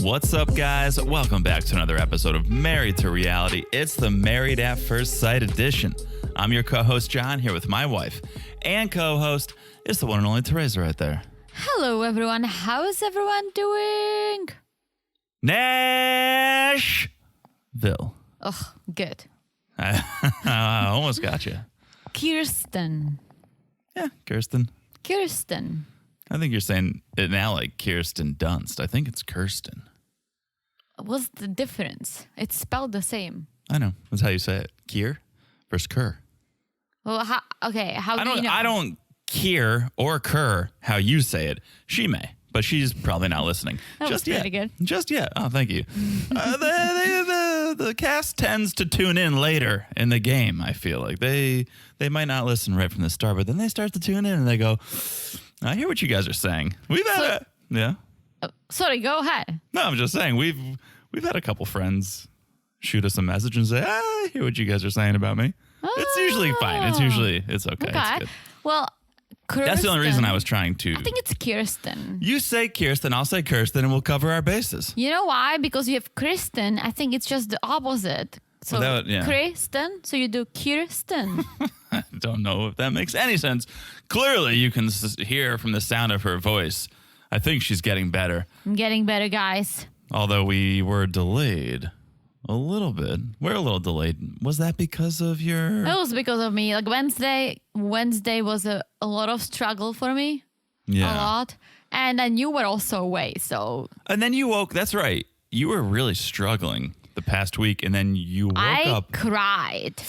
What's up, guys? Welcome back to another episode of Married to Reality. It's the Married at First Sight edition. I'm your co-host, John, here with my wife and co-host. It's the one and only Teresa right there. Hello, everyone. How's everyone doing? Nashville. Oh, good. I almost got you. Kirsten. Yeah, Kirsten. Kirsten. I think you're saying it now like Kirsten Dunst. I think it's Kirsten. What's the difference? It's spelled the same. I know. That's how you say it. Kier versus Kerr. Well, how do you know? I don't Kier or Kerr how you say it. She may, but she's probably not listening. That Just was yet. pretty good. Just yet. Oh, thank you. The cast tends to tune in later in the game, I feel like. They might not listen right from the start, but then they start to tune in and they go, I hear what you guys are saying. We've had yeah. Sorry, go ahead. No, I'm just saying we've had a couple friends shoot us a message and say, I hear what you guys are saying about me. It's usually fine. It's okay. It's good. Well, Kirsten, That's the only reason I was trying to. I think it's Kirsten. You say Kirsten, I'll say Kirsten, and we'll cover our bases. You know why? Because you have Kristen. I think it's just the opposite. So Kristen, so you do Kirsten. I don't know if that makes any sense. Clearly, you can hear from the sound of her voice. I think she's getting better. I'm getting better, guys. Although we were delayed a little bit. We're a little delayed. Was that because of your... It was because of me. Like Wednesday was a lot of struggle for me. Yeah. A lot. And then you were also away, so... And then you woke... That's right. You were really struggling the past week, and then you woke up... I cried.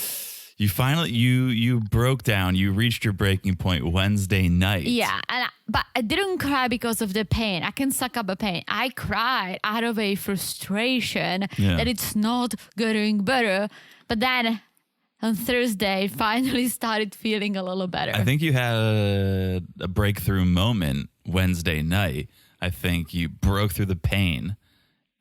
You finally... You broke down. You reached your breaking point Wednesday night. Yeah, but I didn't cry because of the pain. I can suck up a pain. I cried out of a frustration that it's not getting better. But then on Thursday, finally started feeling a little better. I think you had a breakthrough moment Wednesday night. I think you broke through the pain.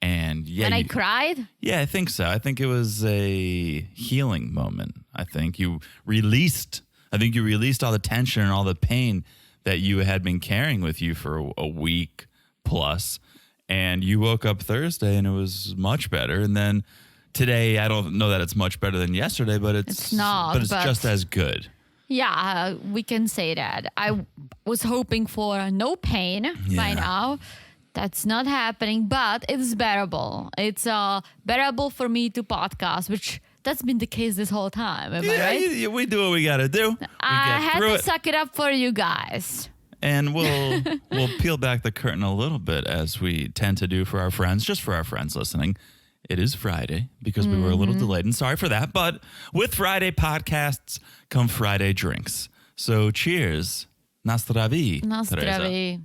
And I cried? Yeah, I think so. I think it was a healing moment. I think you released all the tension and all the pain that you had been carrying with you for a week plus. And you woke up Thursday and it was much better. And then today, I don't know that it's much better than yesterday, but it's not. But it's just as good. Yeah, we can say that. I was hoping for no pain by now. That's not happening, but it's bearable. It's bearable for me to podcast, which that's been the case this whole time. Am I right? We do what we got to do. I had to suck it up for you guys. And we'll peel back the curtain a little bit as we tend to do for our friends, just for our friends listening. It is Friday because we were a little delayed, and sorry for that. But with Friday podcasts come Friday drinks. So cheers. Nastravi. Nastravi.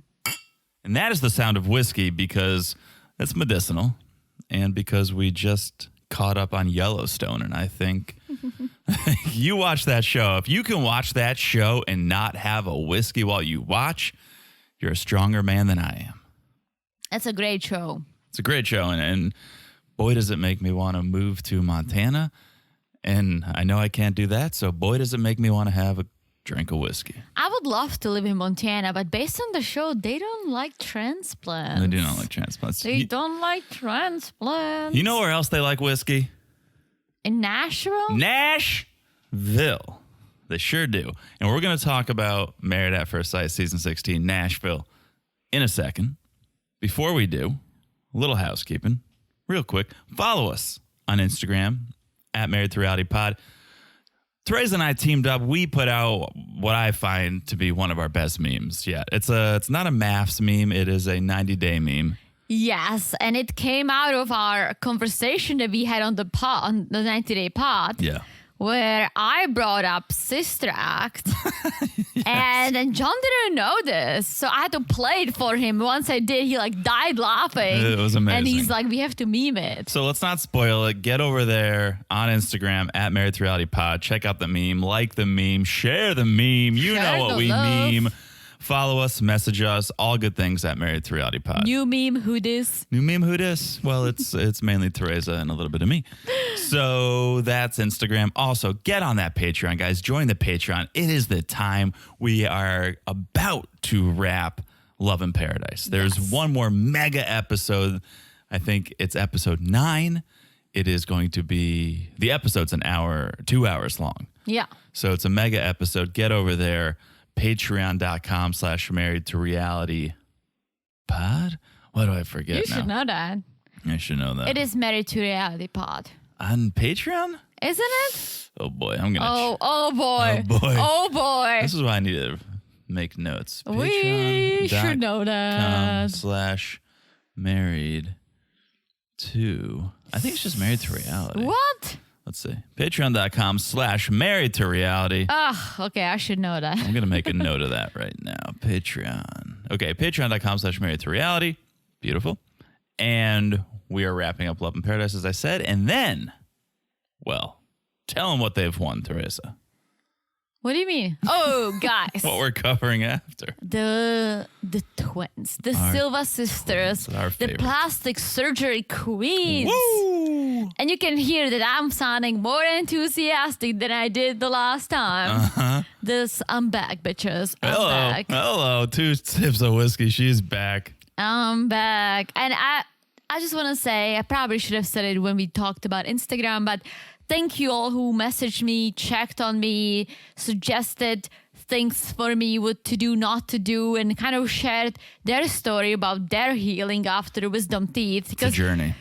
And that is the sound of whiskey because it's medicinal and because we just caught up on Yellowstone. And I think you watch that show. If you can watch that show and not have a whiskey while you watch, you're a stronger man than I am. It's a great show. It's a great show. And boy, does it make me want to move to Montana. And I know I can't do that. So boy, does it make me want to have a drink of whiskey. I would love to live in Montana, but based on the show, they don't like transplants. They do not like transplants. They don't like transplants. You know where else they like whiskey? In Nashville? Nashville. They sure do. And we're going to talk about Married at First Sight Season 16, Nashville, in a second. Before we do, a little housekeeping. Real quick, follow us on Instagram at Married to Reality Pod. Teresa and I teamed up. We put out what I find to be one of our best memes yet. It's not a maths meme. It is a 90-day meme. Yes, and it came out of our conversation that we had on the 90-day pod. Yeah. Where I brought up Sister Act, Yes. And then John didn't know this, so I had to play it for him. Once I did, he died laughing. It was amazing. And he's like, we have to meme it. So let's not spoil it. Get over there on Instagram at Married to Reality Pod. Check out the meme, like the meme, share the meme. You know what we meme. Follow us, message us, all good things at Married to Reality Pod. New meme, who dis? New meme, who dis? Well, it's mainly Teresa and a little bit of me. So that's Instagram. Also, get on that Patreon, guys. Join the Patreon. It is the time. We are about to wrap Love in Paradise. There's one more mega episode. I think it's episode 9. It is going to be, the episode's 2 hours long. Yeah. So it's a mega episode. Get over there. Patreon.com/married to reality pod. What do I forget You should now? know that. I should know that. It is Married to Reality pod. On Patreon? Isn't it? Oh boy, I'm gonna. Oh boy. Oh boy. Oh boy. This is why I need to make notes. We should know that. /married to. I think it's just married to reality. What? Let's see. Patreon.com/married to reality. Okay, I should know that. I'm gonna make a note of that right now. Patreon. Okay, patreon.com/married to reality. Beautiful. And we are wrapping up Love in Paradise, as I said. And then, well, tell them what they've won, Teresa. What do you mean? Oh, guys. What we're covering after. The twins, the Silva sisters, our the favorites. plastic surgery queens. Woo! And you can hear that I'm sounding more enthusiastic than I did the last time. I'm back, bitches. I'm back. Hello. 2 sips of whiskey. She's back. I'm back. And I just want to say, I probably should have said it when we talked about Instagram, but thank you all who messaged me, checked on me, suggested things for me, what to do, not to do, and kind of shared their story about their healing after wisdom teeth. It's a journey.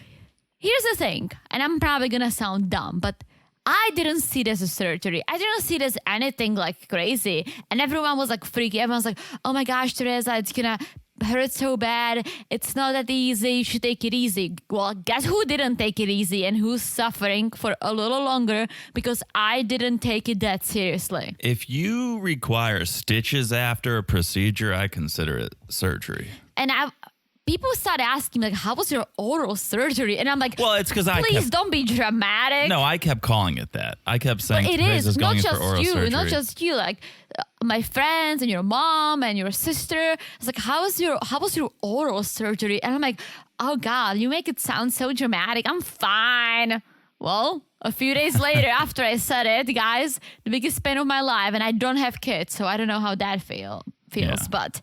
Here's the thing, and I'm probably going to sound dumb, but I didn't see it as a surgery. I didn't see it as anything like crazy. And everyone was like freaky. Everyone's like, oh my gosh, Teresa, it's going to hurt so bad. It's not that easy. You should take it easy. Well, guess who didn't take it easy and who's suffering for a little longer because I didn't take it that seriously. If you require stitches after a procedure, I consider it surgery. And people start asking me, like, how was your oral surgery? And I'm like, well, it's because please don't be dramatic. No, I kept calling it that. I kept saying it is going not for oral just you, surgery. not just you. Like my friends and your mom and your sister. It's like, how was your oral surgery? And I'm like, oh God, you make it sound so dramatic. I'm fine. Well, a few days later, after I said it, guys, the biggest pain of my life, and I don't have kids, so I don't know how that feels. Yeah. But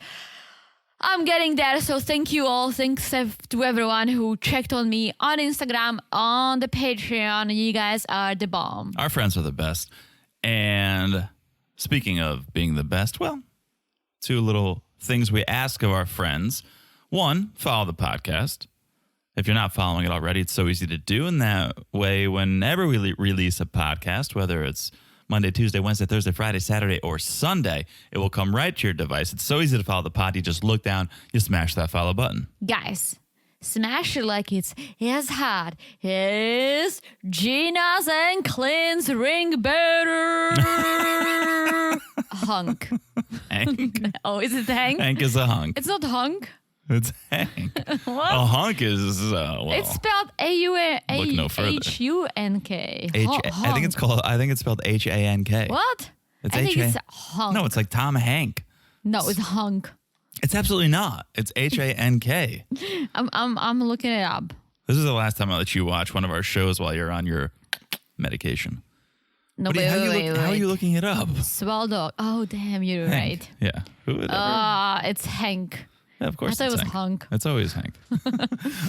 I'm getting there, so thank you all. Thanks to everyone who checked on me on Instagram, on the Patreon. You guys are the bomb. Our friends are the best. And speaking of being the best, well, 2 little things we ask of our friends. 1, follow the podcast. If you're not following it already, it's so easy to do. And that way, whenever we release a podcast, whether it's Monday, Tuesday, Wednesday, Thursday, Friday, Saturday, or Sunday, it will come right to your device. It's so easy to follow the pod. You just look down, you smash that follow button. Guys, smash it like it's as hot as Gina's and Clint's ring better. Hunk. Hank? Oh, is it Hank? Hank is a hunk. It's not hunk. It's Hank. What? A hunk is, well. It's spelled Look no further. H-U-N-K. I think it's spelled H-A-N-K. What? It's I think H-A- it's hunk. No, it's like Tom Hank. No, it's hunk. It's absolutely not. It's H-A-N-K. I'm looking it up. This is the last time I let you watch one of our shows while you're on your medication. No, How are you looking it up? Swell dog. Oh, damn, you're Hank. right. Yeah. Who would ever? It's Hank. Yeah, of course I thought it's it was Hank. hunk. It's always Hank.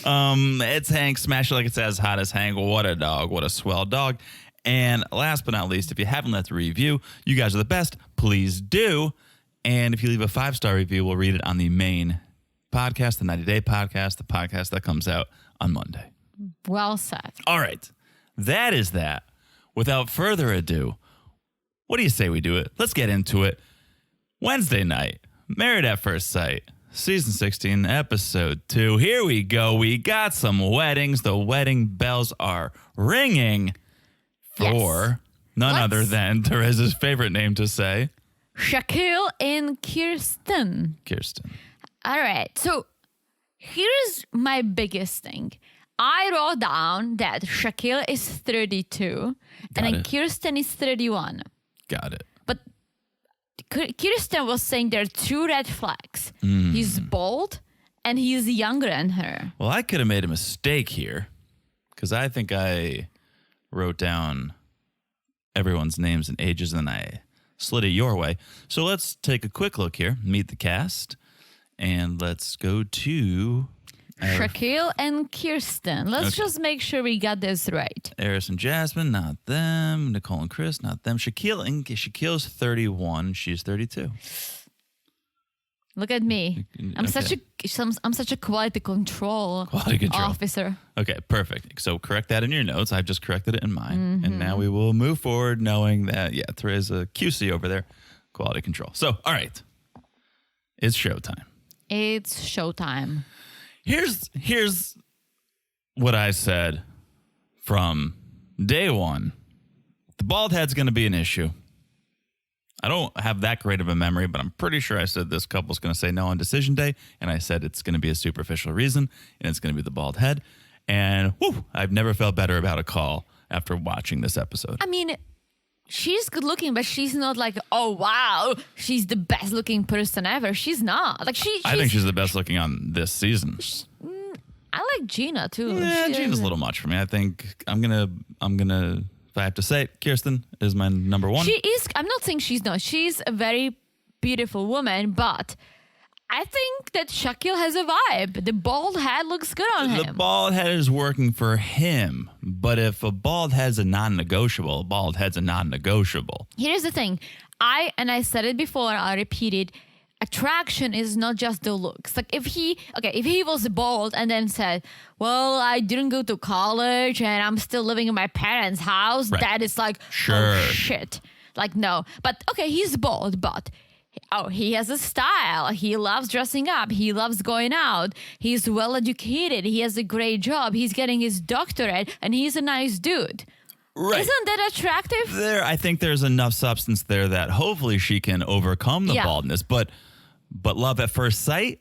It's Hank. Smash it like it's as hot as Hank. What a dog. What a swell dog. And last but not least, if you haven't left a review, you guys are the best. Please do. And if you leave a 5-star review, we'll read it on the main podcast, the 90-day podcast, the podcast that comes out on Monday. Well said. All right. That is that. Without further ado, what do you say we do it? Let's get into it. Wednesday night, Married at First Sight. Season 16, episode 2. Here we go. We got some weddings. The wedding bells are ringing for none other than Teresa's favorite name to say. Shaquille and Kirsten. Kirsten. All right. So here's my biggest thing. I wrote down that Shaquille is 32 and then Kirsten is 31. Got it. But Kirsten was saying there are 2 red flags. He's bald and he's younger than her. Well, I could have made a mistake here because I think I wrote down everyone's names and ages and I slid it your way. So let's take a quick look here, meet the cast, and let's go to Shaquille and Kirsten. Let's Okay. just make sure we got this right. Eris and Jasmine, not them. Nicole and Chris, not them. Shaquille's 31. She's 32. Look at me. I'm such a quality control officer. Okay, perfect. So correct that in your notes. I've just corrected it in mine. And now we will move forward knowing that, there is a QC over there, quality control. So, all right. It's showtime. It's showtime. Here's what I said from day one. The bald head's going to be an issue. I don't have that great of a memory, but I'm pretty sure I said this couple's going to say no on decision day, and I said it's going to be a superficial reason, and it's going to be the bald head. And I've never felt better about a call after watching this episode. I mean, she's good looking, but she's not like, oh wow, she's the best looking person ever. She's not. Like I think she's the best looking on this season. I like Gina too. Yeah, Gina's a little much for me. I think I'm gonna. If I have to say it, Kirsten is my number one. She is. I'm not saying she's not. She's a very beautiful woman, but I think that Shaquille has a vibe. The bald head looks good on him. The bald head is working for him, but if a bald head's a non-negotiable, a bald head's a non-negotiable. Here's the thing. I said it before, I'll repeat it. Attraction is not just the looks. Like if he was bald and then said, well, I didn't go to college and I'm still living in my parents' house, that is like, sure. Oh shit. Like, no. But okay, he's bald, but he has a style. He loves dressing up. He loves going out. He's well educated. He has a great job. He's getting his doctorate and he's a nice dude. Right. Isn't that attractive? I think there's enough substance there that hopefully she can overcome the baldness. But love at first sight?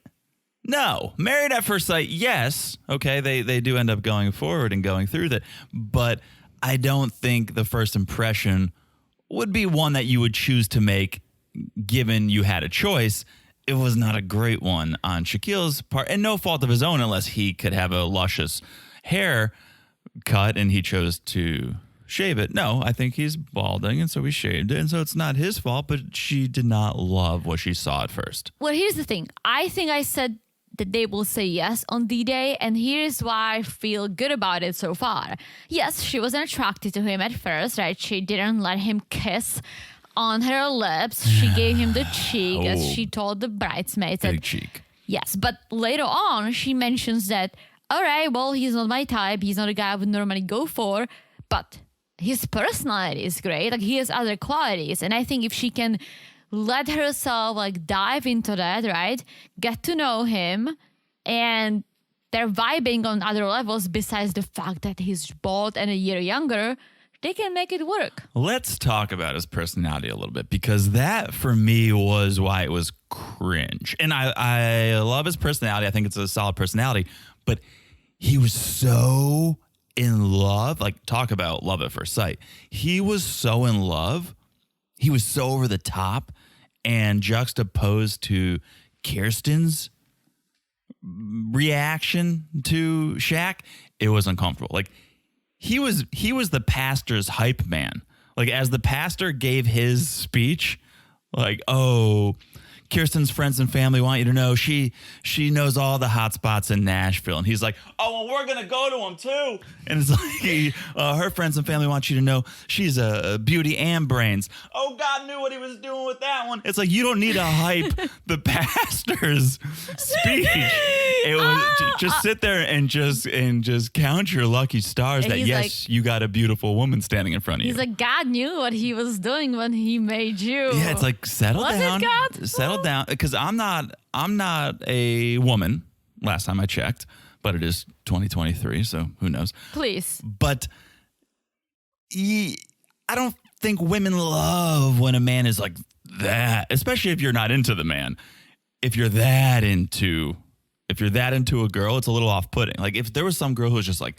No. Married at first sight, yes. Okay, they do end up going forward and going through that. But I don't think the first impression would be one that you would choose to make given you had a choice. It was not a great one on Shaquille's part, and no fault of his own unless he could have a luscious hair cut and he chose to shave it. No, I think he's balding, and so he shaved it, and so it's not his fault, but she did not love what she saw at first. Well, here's the thing. I think I said that they will say yes on D-Day, and here's why I feel good about it so far. Yes, she wasn't attracted to him at first, right? She didn't let him kiss on her lips. She gave him the cheek, as she told the bridesmaids. Big cheek. Yes, but later on, she mentions that, all right, well, he's not my type. He's not a guy I would normally go for, but his personality is great. Like, he has other qualities. And I think if she can let herself like dive into that, right? Get to know him, and they're vibing on other levels besides the fact that he's bald and a year younger, they can make it work. Let's talk about his personality a little bit, because that for me was why it was cringe. And I love his personality. I think it's a solid personality, but he was so in love. Like, talk about love at first sight. He was so in love. He was so over the top, and juxtaposed to Kirsten's reaction to Shaq, it was uncomfortable. Like, he was the pastor's hype man. Like, as the pastor gave his speech, like, oh, Kirsten's friends and family want you to know she knows all the hot spots in Nashville. And he's like, oh, well, we're going to go to them too. And it's like, her friends and family want you to know she's a beauty and brains. Oh, God knew what he was doing with that one. It's like, you don't need to hype the pastor's speech. It was just sit there and just count your lucky stars that, yes, like, you got a beautiful woman standing in front of you. He's like, God knew what he was doing when he made you. Yeah, it's like, settle down. Settle down, because I'm not a woman. Last time I checked, but it is 2023, so who knows? Please. But I don't think women love when a man is like that, especially if you're not into the man. If you're that into a girl, it's a little off-putting. Like, if there was some girl who was just like,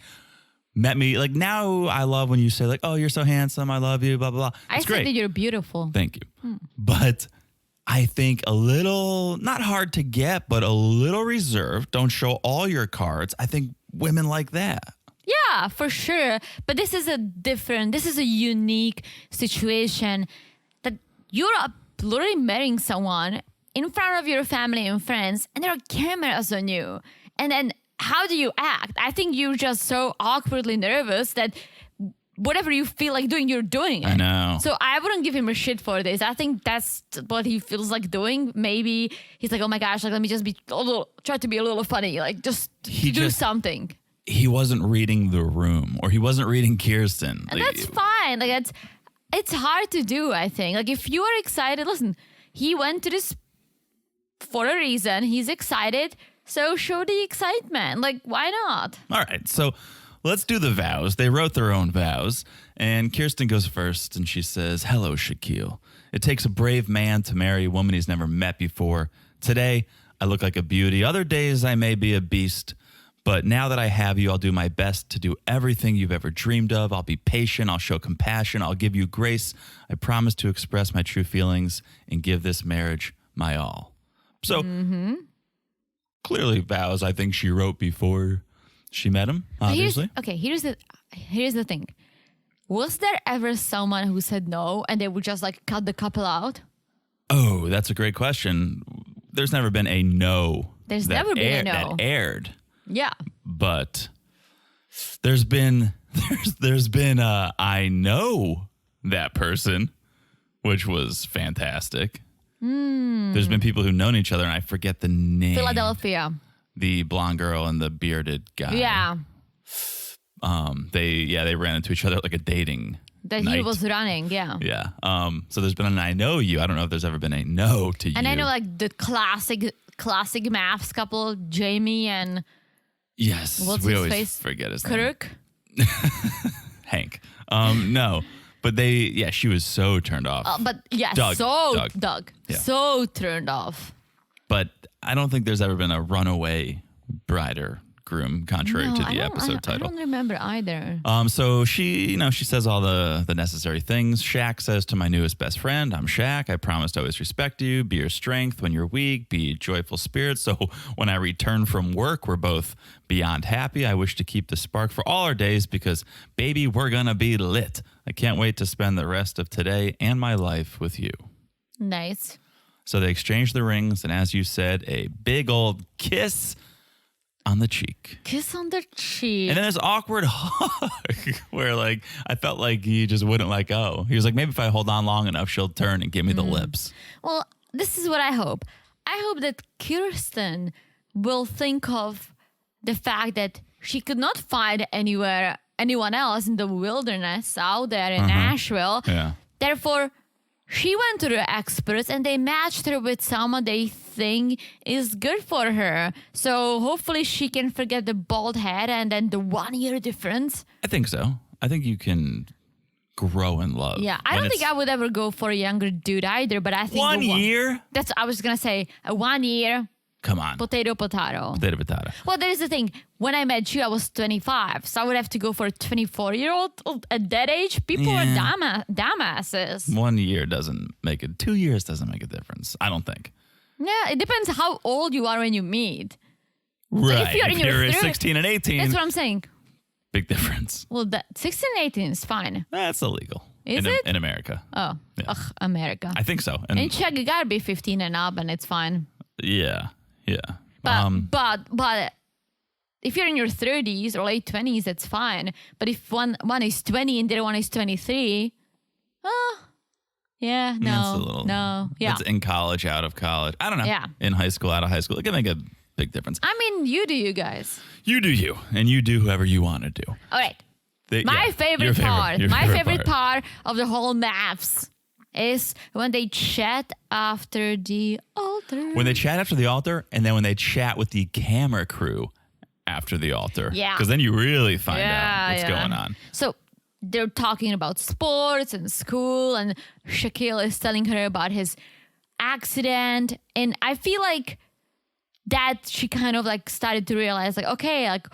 met me, like, now I love when you say like, oh, you're so handsome, I love you, blah blah blah. I said that you're beautiful. Thank you. But I think a little, not hard to get, but a little reserved. Don't show all your cards. I think women like that. Yeah, for sure. But this is a unique situation that you're literally marrying someone in front of your family and friends, and there are cameras on you. And then how do you act? I think you're just so awkwardly nervous that whatever you feel like doing, you're doing it. I know. So I wouldn't give him a shit for this. I think that's what he feels like doing. Maybe he's like, oh my gosh, like let me just try to be a little funny, like just do something. He wasn't reading the room, or he wasn't reading Kirsten. And that's fine. Like it's hard to do, I think. Like if you are excited, listen, he went to this for a reason. He's excited. So show the excitement. Like, why not? All right. So let's do the vows. They wrote their own vows. And Kirsten goes first and she says, hello, Shaquille. It takes a brave man to marry a woman he's never met before. Today, I look like a beauty. Other days, I may be a beast. But now that I have you, I'll do my best to do everything you've ever dreamed of. I'll be patient. I'll show compassion. I'll give you grace. I promise to express my true feelings and give this marriage my all. So, clearly vows I think she wrote before she met him, obviously. Here's the thing. Was there ever someone who said no and they would just like cut the couple out? Oh, that's a great question. There's never been a no. There's never been a no. That aired. Yeah. But there's been I know that person, which was fantastic. There's been people who've known each other, and I forget the name. Philadelphia. The blonde girl and the bearded guy. Yeah. They ran into each other at like a dating that night. He was running, yeah. Yeah. So there's been an I know you. I don't know if there's ever been a no to you. And I know like the classic maths couple, Jamie and yes, what's we his always face? forget his Kirk? name. Hank. No. But she was so turned off. But yeah, Doug. Yeah. So turned off. But I don't think there's ever been a runaway bride or groom, contrary to the episode title. I don't remember either. So she says all the necessary things. Shaq says to my newest best friend, I'm Shaq. I promise to always respect you, be your strength when you're weak, be joyful spirit. So when I return from work, we're both beyond happy. I wish to keep the spark for all our days because, baby, we're going to be lit. I can't wait to spend the rest of today and my life with you. Nice. So they exchanged the rings, and as you said, a big old kiss on the cheek. Kiss on the cheek. And then this awkward hug where like I felt like he just wouldn't let go. He was like, maybe if I hold on long enough, she'll turn and give me the lips. Well, this is what I hope. I hope that Kirsten will think of the fact that she could not find anyone else in the wilderness out there in Nashville. Yeah. Therefore, she went to the experts and they matched her with someone they think is good for her. So hopefully she can forget the bald head and then the 1 year difference. I think so. I think you can grow in love. Yeah, I don't think I would ever go for a younger dude either, but I think 1 year? That's I was going to say, a 1 year. Come on. Potato. Well, there's the thing. When I met you, I was 25. So I would have to go for a 24-year-old at that age. People are dumbasses. 1 year doesn't make it. 2 years doesn't make a difference. I don't think. Yeah, it depends how old you are when you meet. Right. If you're in your 16 and 18. That's what I'm saying. Big difference. Well, 16 and 18 is fine. That's illegal. Is it? In America. Oh. Yeah. Ugh, America. I think so. And in Czech, you gotta be 15 and up and it's fine. Yeah. Yeah. But if you're in your 30s or late 20s, that's fine. But if one is 20 and the other one is 23, yeah, no. Yeah. It's in college, out of college. I don't know. Yeah. In high school, out of high school. It can make a big difference. I mean, you do, you guys. You do you, and you do whoever you want to do. All right. My favorite part of the whole maths is when they chat after the altar. When they chat after the altar, and then when they chat with the camera crew after the altar. Yeah. Because then you really find out what's going on. So they're talking about sports and school, and Shaquille is telling her about his accident. And I feel like that she kind of like started to realize like, okay, like,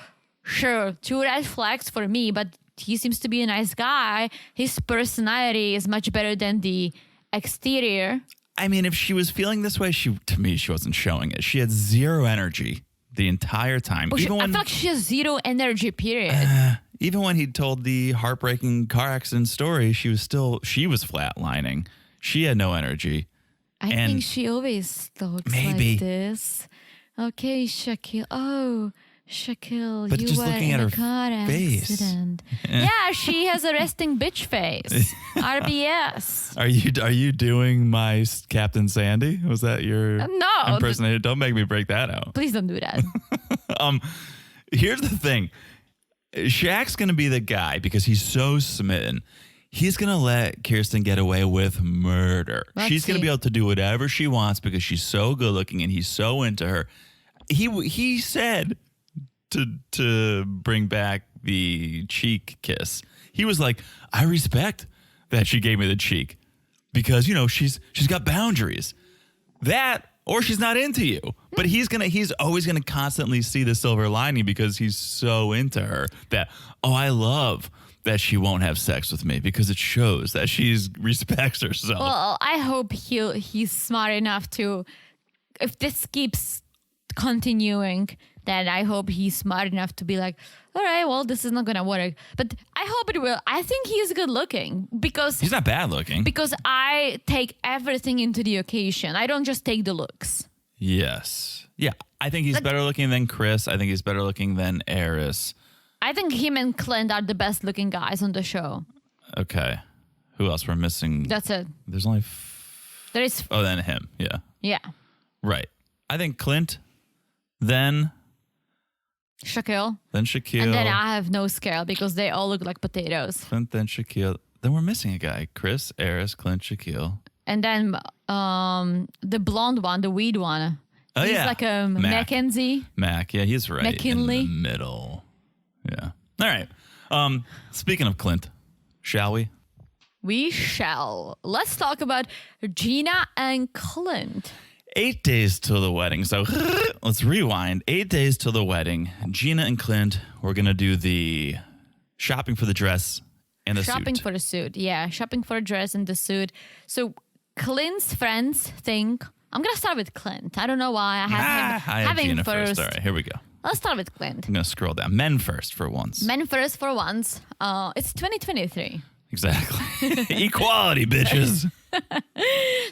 sure, 2 red flags for me, but he seems to be a nice guy. His personality is much better than the exterior. I mean, if she was feeling this way, to me, she wasn't showing it. She had zero energy the entire time. I feel like she has zero energy, period. Even when he told the heartbreaking car accident story, she was flatlining. She had no energy. I think she always looks like this. Okay, Shaquille. Oh, Shaquille, But you just were looking in at a her car face. accident. Yeah, she has a resting bitch face. RBS. Are you doing my Captain Sandy? Was that your No. impersonator? Don't make me break that out. Please don't do that. Here's the thing. Shaq's going to be the guy because he's so smitten. He's going to let Kirsten get away with murder. She's going to be able to do whatever she wants because she's so good looking and he's so into her. He said to bring back the cheek kiss. He was like, I respect that she gave me the cheek because, she's got boundaries. That or she's not into you. But he's always gonna constantly see the silver lining because he's so into her that, I love that she won't have sex with me because it shows that she respects herself. Well, I hope he's smart enough to, if this keeps continuing, then I hope he's smart enough to be like, all right, well, this is not going to work. But I hope it will. I think he's good looking because he's not bad looking. Because I take everything into the occasion. I don't just take the looks. Yes. Yeah. I think he's better looking than Chris. I think he's better looking than Eris. I think him and Clint are the best looking guys on the show. Okay. Who else we're missing? That's it. There's only... There is... Oh, then him. Yeah. Yeah. Right. I think Clint, then... Shaquille. Then Shaquille. And then I have no scale because they all look like potatoes. Clint, then Shaquille. Then we're missing a guy. Chris, Eris, Clint, Shaquille. And then the blonde one, the weed one. Oh, he's yeah. like a Mackenzie. Mac. Yeah, he's right McKinley. in the middle. Yeah. All right. Speaking of Clint, shall we? We shall. Let's talk about Gina and Clint. 8 days till the wedding. So let's rewind. 8 days till the wedding. Gina and Clint, we're going to do the shopping for the dress and the Shopping suit. for the suit. Yeah, shopping for a dress and the suit. So Clint's friends think... I'm going to start with Clint. I don't know why. I have him Gina first. All right, here we go. Let's start with Clint. I'm going to scroll down. Men first for once. Men first for once. It's 2023. Exactly. Equality, bitches.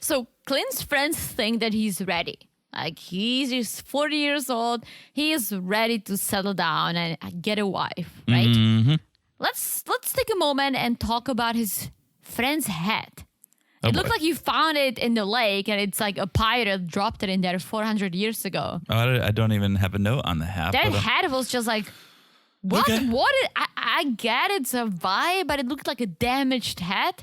So Clint's friends think that he's ready. Like he's 40 years old. He is ready to settle down and get a wife, right? Mm-hmm. Let's take a moment and talk about his friend's hat. Oh, It looked boy. like you found it in the lake and it's like a pirate dropped it in there 400 years ago. Oh, I don't even have a note on the hat. That but, hat was just like, what? Okay. I get it's a vibe, but it looked like a damaged hat.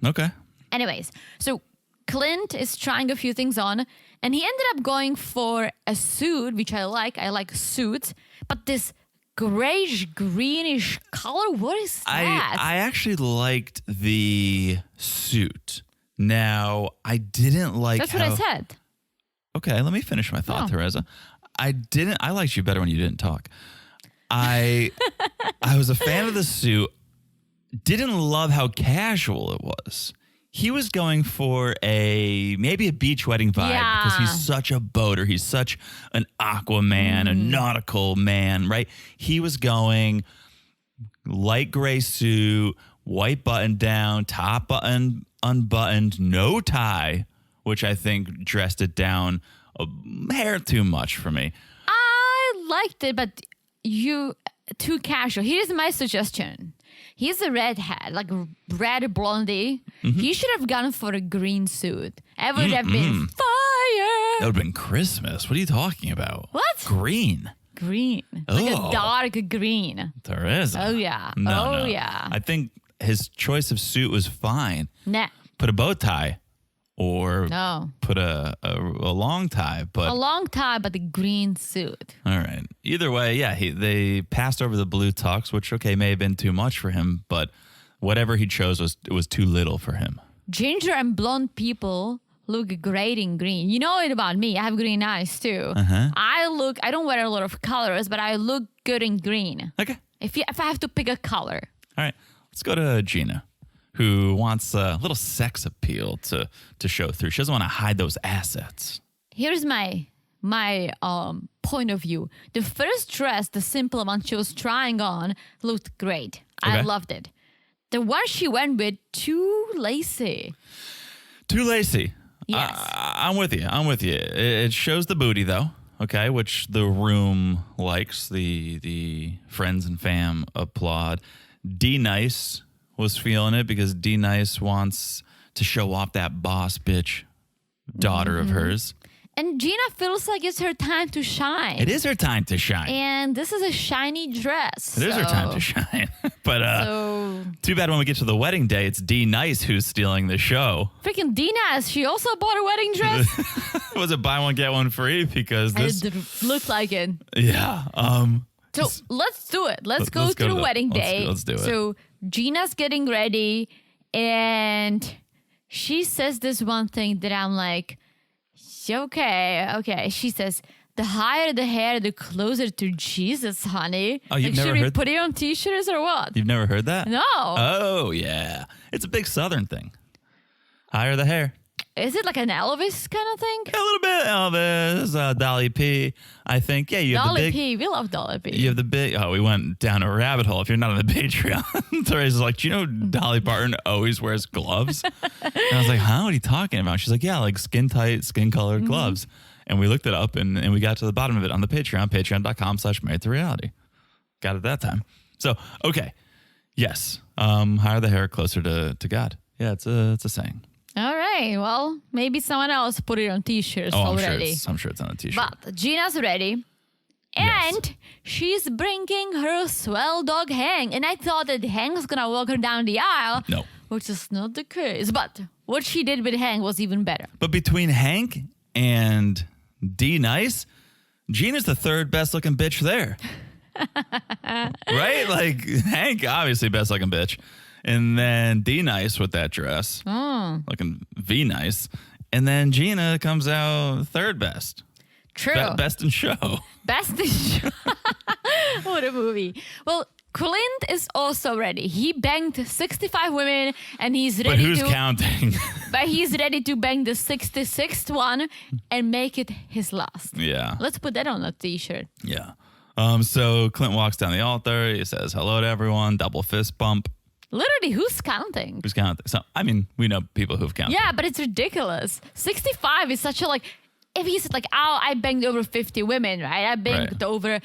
Okay. Anyways, so Clint is trying a few things on and he ended up going for a suit, which I like. I like suits, but this grayish, greenish color, what is that? I actually liked the suit. Now, I didn't like That's what I said. Okay, let me finish my thought, Oh. Teresa. I liked you better when you didn't talk. I was a fan of the suit. Didn't love how casual it was. He was going for maybe a beach wedding vibe because he's such a boater. He's such an Aquaman, a nautical man, right? He was going light gray suit, white button down, top button unbuttoned, no tie, which I think dressed it down a hair too much for me. I liked it, but too casual. Here's my suggestion. He's a redhead, like red blondie. He should have gone for a green suit. It would have been fire. That would have been Christmas. What are you talking about? What? Green. Green. Like Oh. a dark green. Teresa. Oh, yeah. No. Yeah. I think his choice of suit was fine. Nah. Put a bow tie or No. put a long tie. But A long tie, but a green suit. all right. Either way, yeah, they passed over the blue tux, which, okay, may have been too much for him. But whatever he chose was too little for him. Ginger and blonde people look great in green. You know it about me. I have green eyes too. I don't wear a lot of colors, but I look good in green. Okay. If I have to pick a color. All right. Let's go to Gina, who wants a little sex appeal to show through. She doesn't want to hide those assets. Here's my point of view. The first dress, the simple one she was trying on, looked great. I Okay. loved it. The one she went with, too lacy. Too lacy. Yes. I'm with you. It shows the booty, though. okay, which the room likes. The friends and fam applaud. D Nice was feeling it because D Nice wants to show off that boss bitch daughter of hers. And Gina feels like it's her time to shine. It is her time to shine. And this is a shiny dress. It is her time to shine. But too bad when we get to the wedding day, it's D Nice who's stealing the show. Freaking Dina, she also bought a wedding dress? Was it buy one, get one free? Because this... It looked like it. Yeah. So let's do it. Let's go to the wedding day. Let's do it. So Gina's getting ready and she says this one thing that I'm like, okay. She says, the higher the hair, the closer to Jesus, honey. Oh, you've like, never should we heard put it on t-shirts or what? You've never heard that? No. Oh, yeah. It's a big Southern thing. Higher the hair. Is it like an Elvis kind of thing? A little bit Elvis, Dolly P. I think, yeah, you have Dolly the big... P. We love Dolly P. You have the big... Oh, we went down a rabbit hole. If you're not on the Patreon, Theresa's like, do you know Dolly Parton always wears gloves? And I was like, huh? What are you talking about? She's like, yeah, like skin-tight, skin-colored gloves. And we looked it up, and we got to the bottom of it on the Patreon, patreon.com/marriedtoreality. Got it that time. So, okay. Yes. Higher the hair, closer to God. Yeah, it's a saying. All right. Well, maybe someone else put it on t-shirts already. I'm sure it's on a t-shirt. But Gina's ready. And she's bringing her swell dog Hank. And I thought that Hank's going to walk her down the aisle. No. Which is not the case. But what she did with Hank was even better. But between Hank and D Nice, Gina's the third best looking bitch there. Right? Like Hank, obviously best looking bitch. And then D Nice with that dress, looking V nice. And then Gina comes out third best. True. Best in show. Best in show. What a movie. Well, Clint is also ready. He banged 65 women and he's ready But who's counting? But he's ready to bang the 66th one and make it his last. Yeah. Let's put that on a t-shirt. Yeah. So Clint walks down the altar. He says hello to everyone. Double fist bump. Literally, who's counting? Who's counting? So, I mean, we know people who've counted. Yeah, but it's ridiculous. 65 is such a like, if he said like, oh, I banged over 50 women, right? I banged over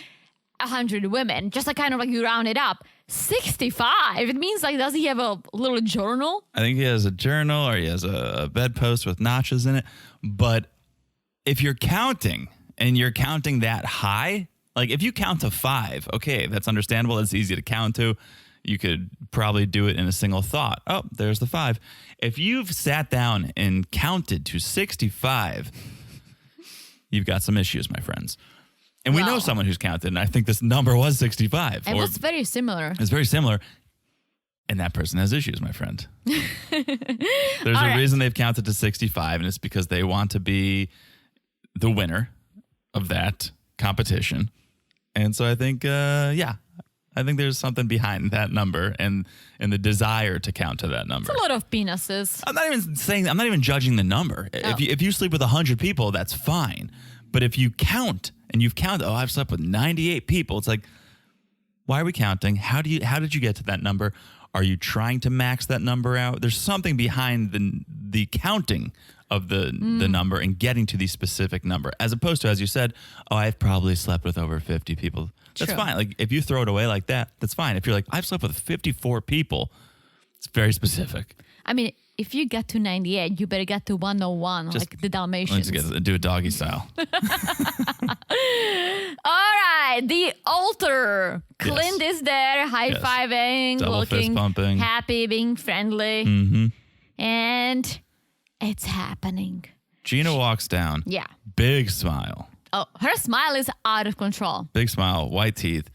100 women. Just like kind of like you round it up. 65. It means like, does he have a little journal? I think he has a journal or he has a bedpost with notches in it. But if you're counting and you're counting that high, like if you count to 5, okay, that's understandable. It's easy to count to. You could probably do it in a single thought. Oh, there's the 5. If you've sat down and counted to 65, you've got some issues, my friends. And we know someone who's counted, and I think this number was 65. It was very similar. It's very similar. And that person has issues, my friend. There's a reason they've counted to 65, and it's because they want to be the winner of that competition. And so I think, I think there's something behind that number and the desire to count to that number. It's a lot of penises. I'm not even judging the number. Oh. If you sleep with 100 people, that's fine. But if you count and you've counted, I've slept with 98 people. It's like, why are we counting? How did you get to that number? Are you trying to max that number out? There's something behind the counting of the number and getting to the specific number, as opposed to, as you said, I've probably slept with over 50 people. That's fine. Like if you throw it away like that, that's fine. If you're like, I've slept with 54 people, it's very specific. I mean, if you get to 98, you better get to 101, like the Dalmatians. Let's do a doggy style. All right, the altar. Clint is there, high-fiving, Double looking fist pumping. happy, being friendly. Mm-hmm. And it's happening. Gina walks down. Yeah. Big smile. Oh, her smile is out of control. Big smile, white teeth.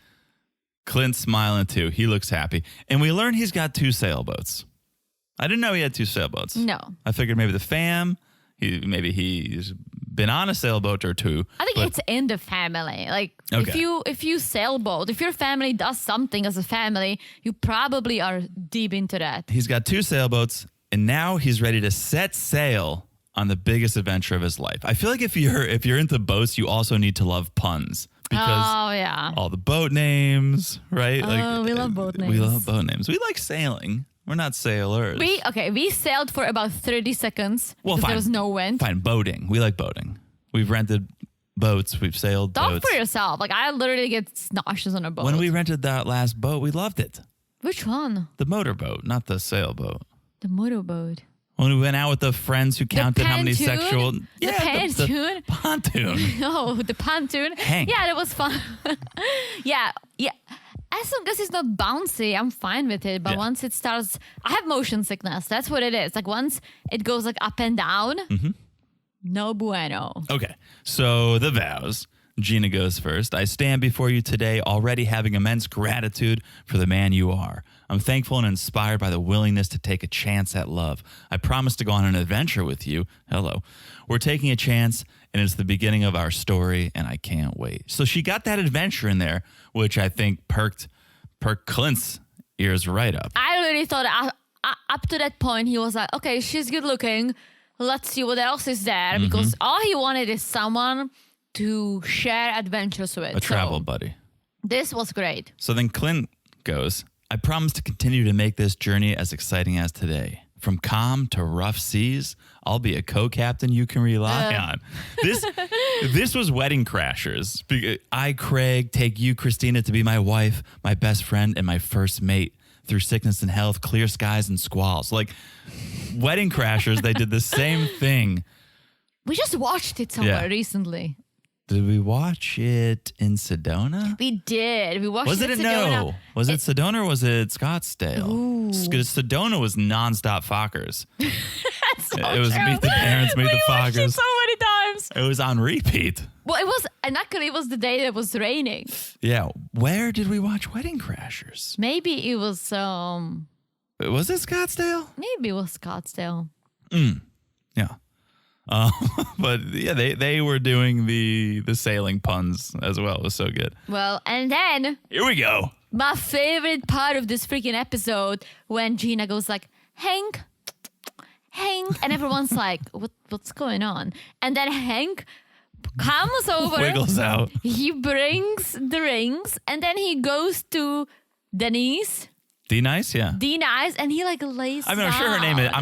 Clint's smiling too. He looks happy. And we learn he's got 2 sailboats. I didn't know he had 2 sailboats. No. I figured maybe the fam, maybe he's been on a sailboat or 2. I think it's in the family. Like if you sailboat, if your family does something as a family, you probably are deep into that. He's got 2 sailboats, and now he's ready to set sail on the biggest adventure of his life. I feel like if you're into boats, you also need to love puns. Because all the boat names, right? Oh, we love boat names. We love boat names. We like sailing. We're not sailors. We sailed for about 30 seconds well, because there was no wind. Fine, boating. We like boating. We've rented boats. We've sailed Talk boats. for yourself. Like, I literally get nauseous on a boat. When we rented that last boat, we loved it. Which one? The motorboat, not the sailboat. The motorboat. When we went out with the friends who counted how many pontoon? sexual... The pontoon? The pontoon. No, the pontoon. Hank. Yeah, that was fun. yeah. As long as it's not bouncy, I'm fine with it. But Yeah. once it starts, I have motion sickness. That's what it is. Like once it goes like up and down, no bueno. Okay, so the vows. Gina goes first. I stand before you today already having immense gratitude for the man you are. I'm thankful and inspired by the willingness to take a chance at love. I promise to go on an adventure with you. Hello. We're taking a chance, and it's the beginning of our story, and I can't wait. So she got that adventure in there, which I think perked Clint's ears right up. I really thought up to that point, he was like, okay, she's good looking. Let's see what else is there. Because all he wanted is someone to share adventures with. A travel buddy. This was great. So then Clint goes, I promise to continue to make this journey as exciting as today. From calm to rough seas, I'll be a co-captain you can rely on. This was Wedding Crashers. I, Craig, take you, Christina, to be my wife, my best friend, and my first mate. Through sickness and health, clear skies and squalls. Like Wedding Crashers, they did the same thing. We just watched it somewhere recently. Did we watch it in Sedona? We did. We watched Was it in a Sedona. no? Was it Sedona or was it Scottsdale? Because Sedona was nonstop Fockers. So It was true. Meet the Parents, Meet the We watched it Fockers. so many times. It was on repeat. Well, it was, and luckily it was the day that was raining. Yeah. Where did we watch Wedding Crashers? Maybe it was, Was it Scottsdale? maybe it was Scottsdale. Yeah. But yeah, they were doing the sailing puns as well. It was so good. Well, and then Here we go. my favorite part of this freaking episode when Gina goes like, Hank, and everyone's like, what's going on? And then Hank comes over, Wiggles out. he brings the rings, and then he goes to Denise, D-Nice, yeah. D-Nice, and he like lays I mean, I'm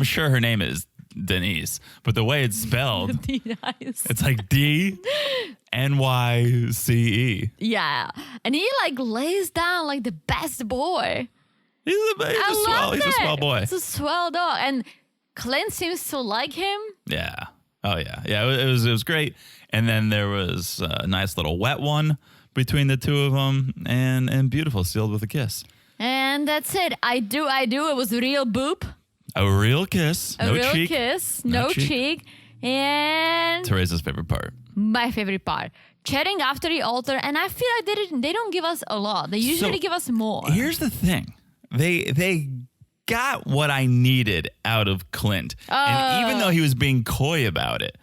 sure her name is Denise, but the way it's spelled, D-Nice. it's like D-N-Y-C-E. Yeah. And he like lays down like the best boy. He's a swell boy. It's a swell dog. And Clint seems to like him. Yeah. Oh yeah. Yeah. It was great. And then there was a nice little wet one between the two of them, and beautiful, sealed with a kiss. And that's it. I do. It was a real boop. A real kiss. A No real cheek. kiss. No No cheek. cheek. And Teresa's favorite part. my favorite part. Chatting after the altar. And I feel like they don't give us a lot. They usually give us more. Here's the thing. They got what I needed out of Clint. And even though he was being coy about it,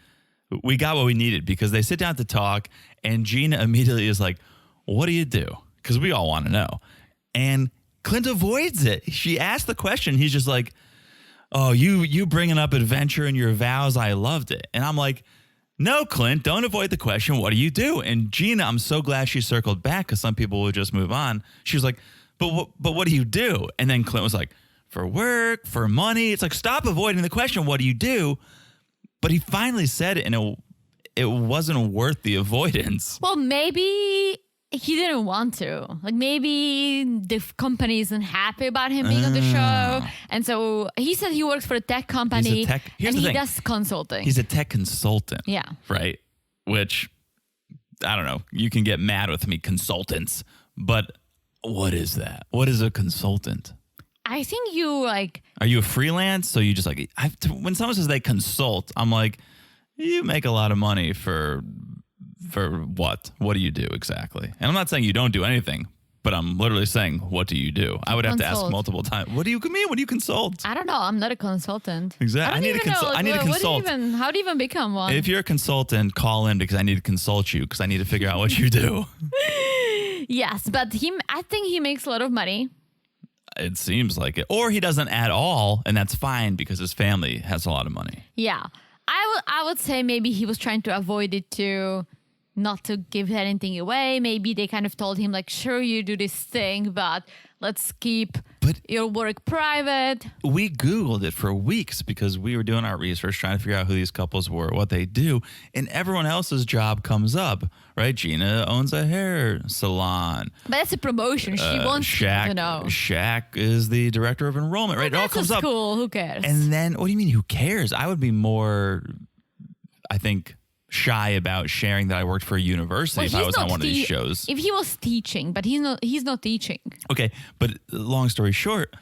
we got what we needed because they sit down to talk and Gina immediately is like, what do you do? Because we all want to know. And Clint avoids it. She asked the question. He's just like, oh, you bringing up adventure in your vows. I loved it. And I'm like, no, Clint, don't avoid the question. What do you do? And Gina, I'm so glad she circled back because some people would just move on. She was like, but what do you do? And then Clint was like, for work, for money. It's like, stop avoiding the question. What do you do? But he finally said it, and it wasn't worth the avoidance. Well, maybe he didn't want to. Like maybe the company isn't happy about him being on the show. And so he said he works for a tech company Here's and the he thing. does consulting. He's a tech consultant. Yeah. Right? Which, I don't know. You can get mad with me, consultants. But what is that? What is a consultant? I think you like, Are you a freelance? So you just like, when someone says they consult, I'm like, you make a lot of money for what? What do you do exactly? And I'm not saying you don't do anything, but I'm literally saying, what do you do? I would have to ask Consult. multiple times. What do you mean? What do you consult? I don't know. I'm not a consultant. Exactly. I need to consult. I need to consult. How do you even become one? If you're a consultant, call in because I need to consult you because I need to figure out what you do. Yes, but I think he makes a lot of money. It seems like it. Or he doesn't at all, and that's fine because his family has a lot of money. Yeah. I would say maybe he was trying to avoid it to not to give anything away. Maybe they kind of told him like, sure, you do this thing, but let's keep your work private. We Googled it for weeks because we were doing our research, trying to figure out who these couples were, what they do. And everyone else's job comes up, right? Gina owns a hair salon. But that's a promotion. She wants to know. Shaq is the director of enrollment, right? It all comes up. Cool. Who cares? And then, what do you mean, who cares? I would be more, I think, shy about sharing that I worked for a university if I was on one of these shows. If he was teaching, but he's not teaching. Okay, but long story short,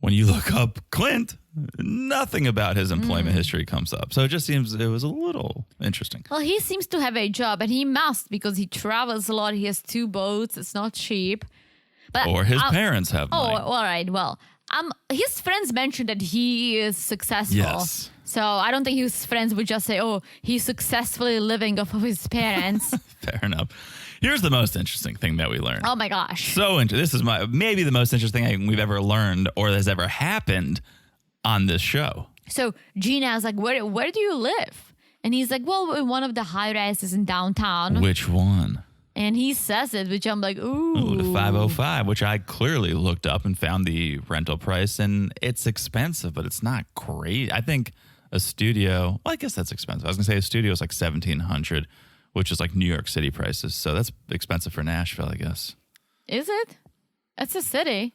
when you look up Clint, nothing about his employment history comes up. So it just seems it was a little interesting. Well, he seems to have a job, and he must because he travels a lot. He has 2 boats. It's not cheap. But or his parents have money. Oh, all right. Well, his friends mentioned that he is successful. Yes. So I don't think his friends would just say, oh, he's successfully living off of his parents. Fair enough. Here's the most interesting thing that we learned. Oh, my gosh. So this is maybe the most interesting thing we've ever learned or has ever happened on this show. So Gina is like, where do you live? And he's like, well, in one of the high rises in downtown. Which one? And he says it, which I'm like, ooh. The 505, which I clearly looked up and found the rental price. And it's expensive, but it's not great. I think a studio, well, I guess that's expensive. I was going to say a studio is like $1,700, which is like New York City prices. So that's expensive for Nashville, I guess. Is it? It's a city.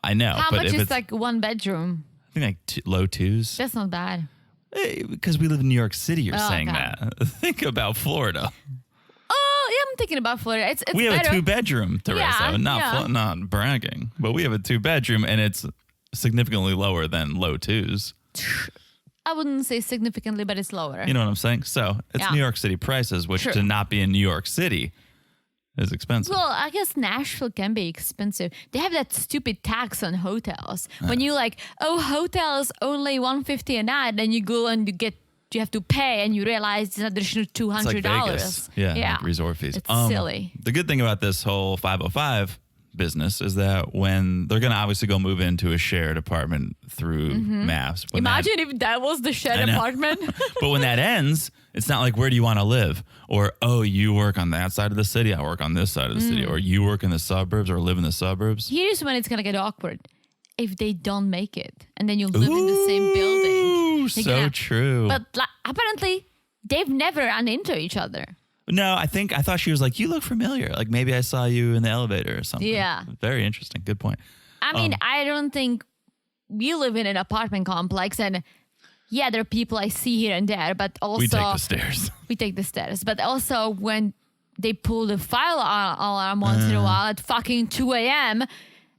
I know. How but much is like 1 bedroom? I think like low 2s. That's not bad. Because we live in New York City, you're saying okay. that. Think about Florida. Oh, yeah, I'm thinking about Florida. It's we have better. a 2-bedroom, Teresa. Yeah, not bragging, but we have a 2-bedroom, and it's significantly lower than low 2s. I wouldn't say significantly, but it's lower. You know what I'm saying? So it's New York City prices, which to not be in New York City is expensive. Well, I guess Nashville can be expensive. They have that stupid tax on hotels. When you like, hotels only $150 a night, then you go and you have to pay, and you realize it's an additional $200. It's like Vegas. Yeah. Like resort fees. It's silly. The good thing about this whole 505 business is that when they're going to obviously go move into a shared apartment through MAPS. Imagine if that was the shared apartment. But when that ends, it's not like, where do you want to live? Or, you work on that side of the city, I work on this side of the city. Or you work in the suburbs or live in the suburbs. Here's when it's going to get awkward. If they don't make it, and then you live in the same building. So true. But apparently, they've never run into each other. No, I thought she was like, you look familiar. Like maybe I saw you in the elevator or something. Yeah. Very interesting. Good point. I mean, I don't think we live in an apartment complex, and yeah, there are people I see here and there, but also we take the stairs. We take the stairs. But also when they pull the fire alarm once in a while at fucking 2 a.m.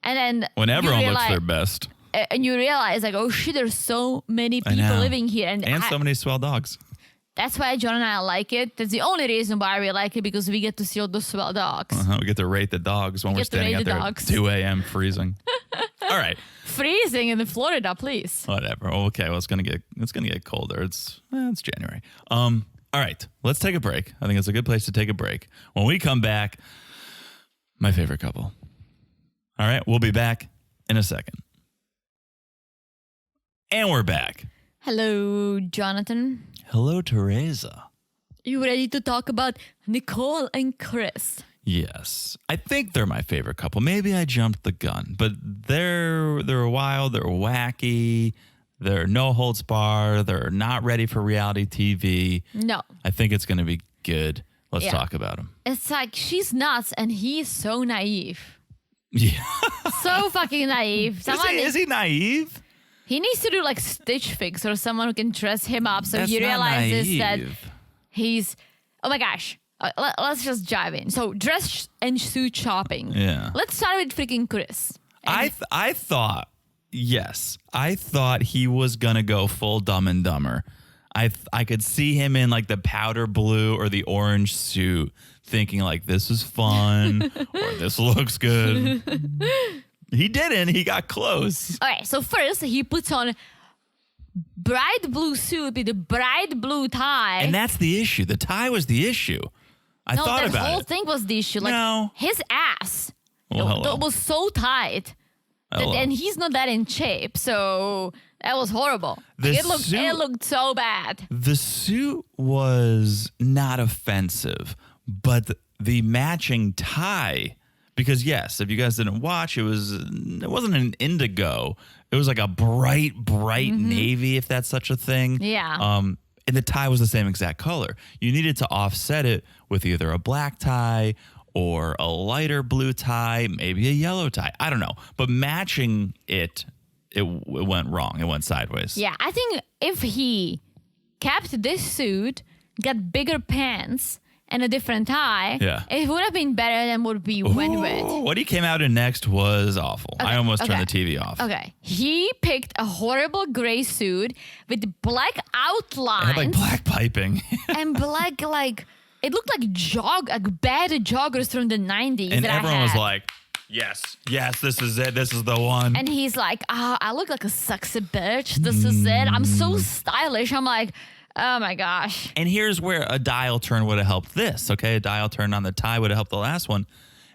and then when everyone looks their best. And you realize like, oh shit, there's so many people living here. And so many swell dogs. That's why John and I like it. That's the only reason why we like it, because we get to see all those swell dogs. We get to rate the dogs when we're standing out there at 2 a.m. freezing. All right. Freezing in Florida, please. Whatever. Okay. Well, it's gonna get colder. It's January. All right. Let's take a break. I think it's a good place to take a break. When we come back, my favorite couple. All right. We'll be back in a second. And we're back. Hello, Jonathan. Hello, Teresa. You ready to talk about Nicole and Chris? Yes. I think they're my favorite couple. Maybe I jumped the gun, but they're wild, they're wacky, they're no holds bar, they're not ready for reality TV. No. I think it's going to be good. Let's talk about them. It's like she's nuts and he's so naive. Yeah. So fucking naive. Is he naive? He needs to do like Stitch Fix or someone who can dress him up so That's he realizes that naive. he's... Oh my gosh. Let's just dive in. So dress and suit shopping. Yeah. Let's start with freaking Chris. I thought he was going to go full Dumb and Dumber. I could see him in like the powder blue or the orange suit thinking like, this is fun or this looks good. He didn't. He got close. All right. So first he puts on bright blue suit with a bright blue tie. And that's the issue. The tie was the issue. I thought about it. The whole thing was the issue. Like his ass. Well, it was so tight. And he's not that in shape, so that was horrible. It looked so bad. The suit was not offensive, but the matching tie, because yes, if you guys didn't watch, it wasn't an indigo. It was like a bright navy, if that's such a thing. Yeah. And the tie was the same exact color. You needed to offset it with either a black tie or a lighter blue tie, maybe a yellow tie. I don't know. But matching it went wrong. It went sideways. Yeah, I think if he kept this suit, got bigger pants, and a different tie, it would have been better than what we went with. What he came out in next was awful. I almost turned the TV off. Okay. He picked a horrible gray suit with black outlines. It had like black piping. and black, it looked like bad joggers from the 90s. And everyone was like, yes, this is it. This is the one. And he's like, I look like a sexy bitch. This is it. I'm so stylish. I'm like, oh my gosh. And here's where a dial turn would have helped this, okay? A dial turn on the tie would have helped the last one.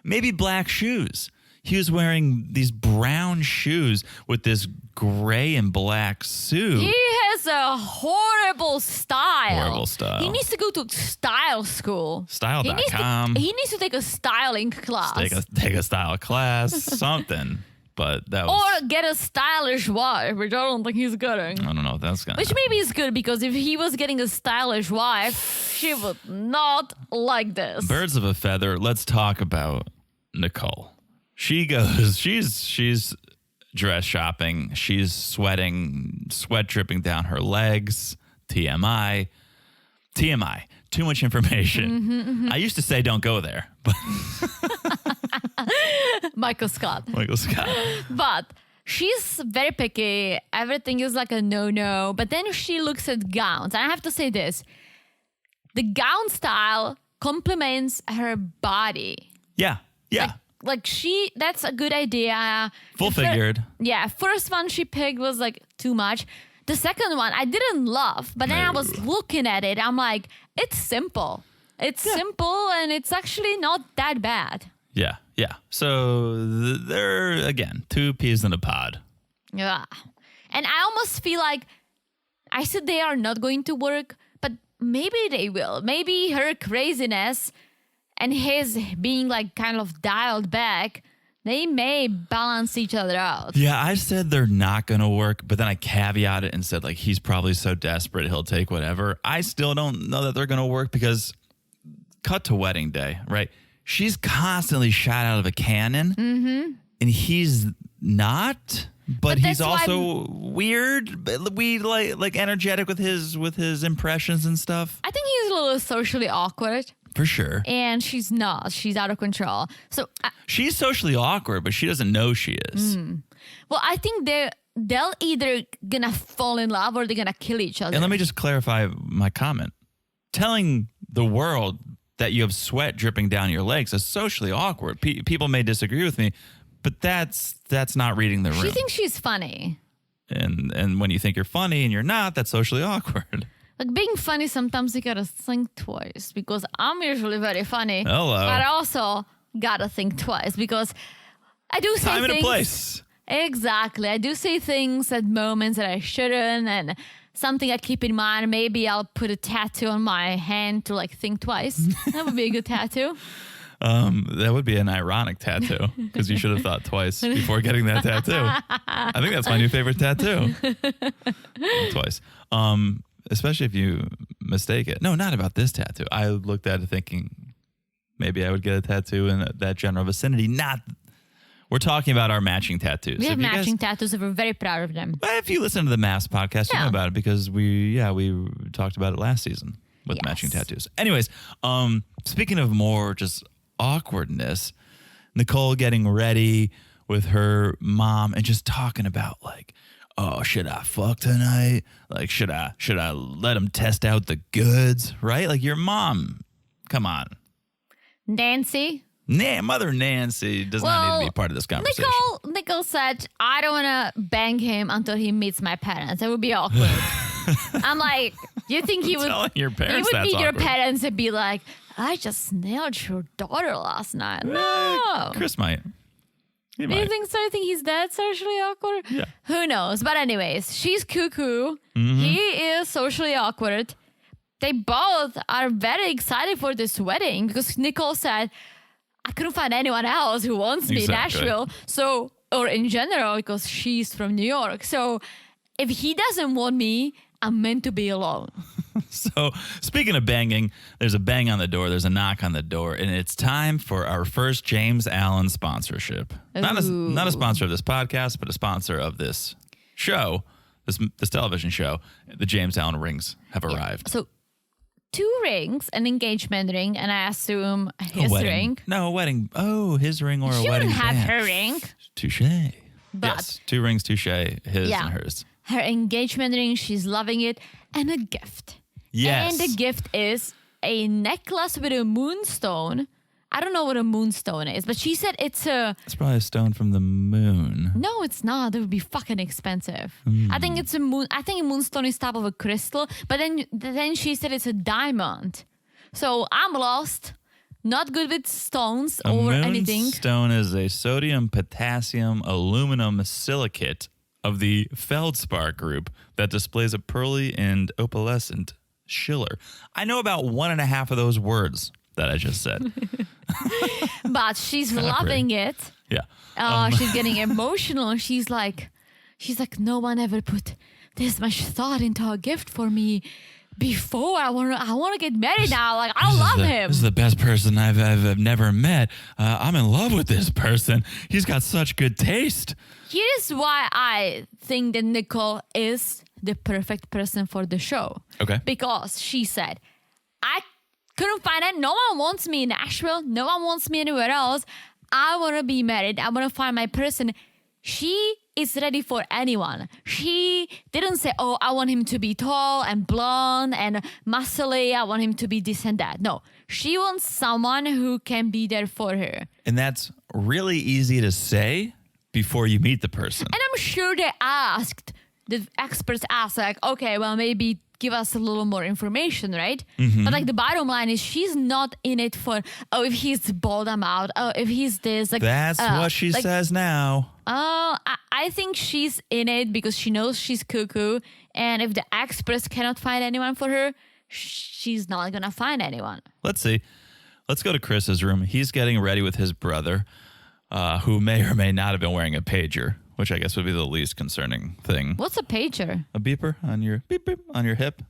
Maybe black shoes. He was wearing these brown shoes with this gray and black suit. He has a horrible style. Horrible style. He needs to go to style school. Style.com. He needs to take a styling class. Take a style class, something. But that was... Or get a stylish wife, which I don't think he's getting. I don't know if that's going to Which maybe is good, because if he was getting a stylish wife, she would not like this. Birds of a feather. Let's talk about Nicole. She goes, she's dress shopping. She's sweating, sweat dripping down her legs. TMI. Too much information. I used to say don't go there. But Michael Scott. But she's very picky. Everything is like a no-no. But then she looks at gowns. And I have to say this. The gown style complements her body. Yeah. That's a good idea. Full figured. First one she picked was like too much. The second one I didn't love, but then I was looking at it. I'm like, it's simple. It's simple, and it's actually not that bad. Yeah. So they're, again, two peas in a pod. Yeah. And I almost feel like I said they are not going to work, but maybe they will. Maybe her craziness and his being like kind of dialed back, they may balance each other out. Yeah, I said they're not going to work, but then I caveated and said, like, he's probably so desperate he'll take whatever. I still don't know that they're going to work, because cut to wedding day, right? She's constantly shot out of a cannon, and he's not. But he's also weird, like energetic with his impressions and stuff. I think he's a little socially awkward. For sure. And she's not. She's out of control. So she's socially awkward, but she doesn't know she is. Well, I think they'll either gonna fall in love or they're gonna kill each other. And let me just clarify my comment. Telling the world that you have sweat dripping down your legs is socially awkward. People may disagree with me, but that's not reading the room. She thinks she's funny. And when you think you're funny and you're not, that's socially awkward. Like, being funny, sometimes you gotta think twice, because I'm usually very funny. Hello. But I also gotta think twice, because I do say Time things. and a place. Exactly. I do say things at moments that I shouldn't, and something I keep in mind. Maybe I'll put a tattoo on my hand to like think twice. That would be a good tattoo. That would be an ironic tattoo, because you should have thought twice before getting that tattoo. I think that's my new favorite tattoo. Twice. Especially if you mistake it. No, not about this tattoo. I looked at it thinking maybe I would get a tattoo in that general vicinity. We're talking about our matching tattoos. We have matching tattoos, and we're very proud of them. If you listen to the Mass podcast, you know about it, because we talked about it last season with matching tattoos. Anyways, speaking of more just awkwardness, Nicole getting ready with her mom and just talking about like, oh, should I fuck tonight? Like, should I let him test out the goods? Right? Like, your mom, come on. Nancy? Mother Nancy does not need to be part of this conversation. Nicole said, I don't want to bang him until he meets my parents. It would be awkward. I'm like, you think he would... Telling your parents he would that's meet your awkward. parents and be like, I just nailed your daughter last night. No. Chris might. He Do you might. think so? I think he's that socially awkward? Yeah. Who knows? But anyways, she's cuckoo. Mm-hmm. He is socially awkward. They both are very excited for this wedding because Nicole said, I couldn't find anyone else who wants me in Exactly. Nashville. So, or in general, because she's from New York. So if he doesn't want me, I'm meant to be alone. So, speaking of banging, there's a bang on the door, there's a knock on the door, and it's time for our first James Allen sponsorship. Not a sponsor of this podcast, but a sponsor of this show, this television show. The James Allen rings have arrived. So 2 rings, an engagement ring, and I assume his A wedding. ring. No, a wedding. Oh, his ring or a She wedding wouldn't have band. her ring. Touche. But- Yes, 2 rings, touche, his Yeah. and hers. Her engagement ring, she's loving it, and a gift. Yes. And the gift is a necklace with a moonstone. I don't know what a moonstone is, but she said it's a... It's probably a stone from the moon. No, it's not. It would be fucking expensive. I think it's a moon. I think a moonstone is type of a crystal, but then she said it's a diamond. So I'm lost. Not good with stones A or anything. moonstone is a sodium, potassium, aluminum silicate of the feldspar group that displays a pearly and opalescent schiller. I know about 1.5 of those words that I just said. But she's Kinda loving it. Yeah. She's getting emotional. She's like, no one ever put this much thought into a gift for me before. I want to get married now. Like, I love him. This is the best person I've never met. I'm in love with this person. He's got such good taste. Here is why I think that Nicole is the perfect person for the show. Okay. Because she said, I couldn't find it. No one wants me in Nashville. No one wants me anywhere else. I want to be married. I want to find my person. She is ready for anyone. She didn't say, oh, I want him to be tall and blonde and muscly. I want him to be this and that. No, she wants someone who can be there for her. And that's really easy to say before you meet the person. And I'm sure the experts asked, like, okay, well, maybe give us a little more information, right? Mm-hmm. But like the bottom line is she's not in it for, oh, if he's bald, I'm out. Oh, if he's this. Like, That's what she like, says now. Oh, I think she's in it because she knows she's cuckoo. And if the experts cannot find anyone for her, she's not going to find anyone. Let's see. Let's go to Chris's room. He's getting ready with his brother, who may or may not have been wearing a pager, which I guess would be the least concerning thing. What's a pager? A beeper on your beep beep on your hip.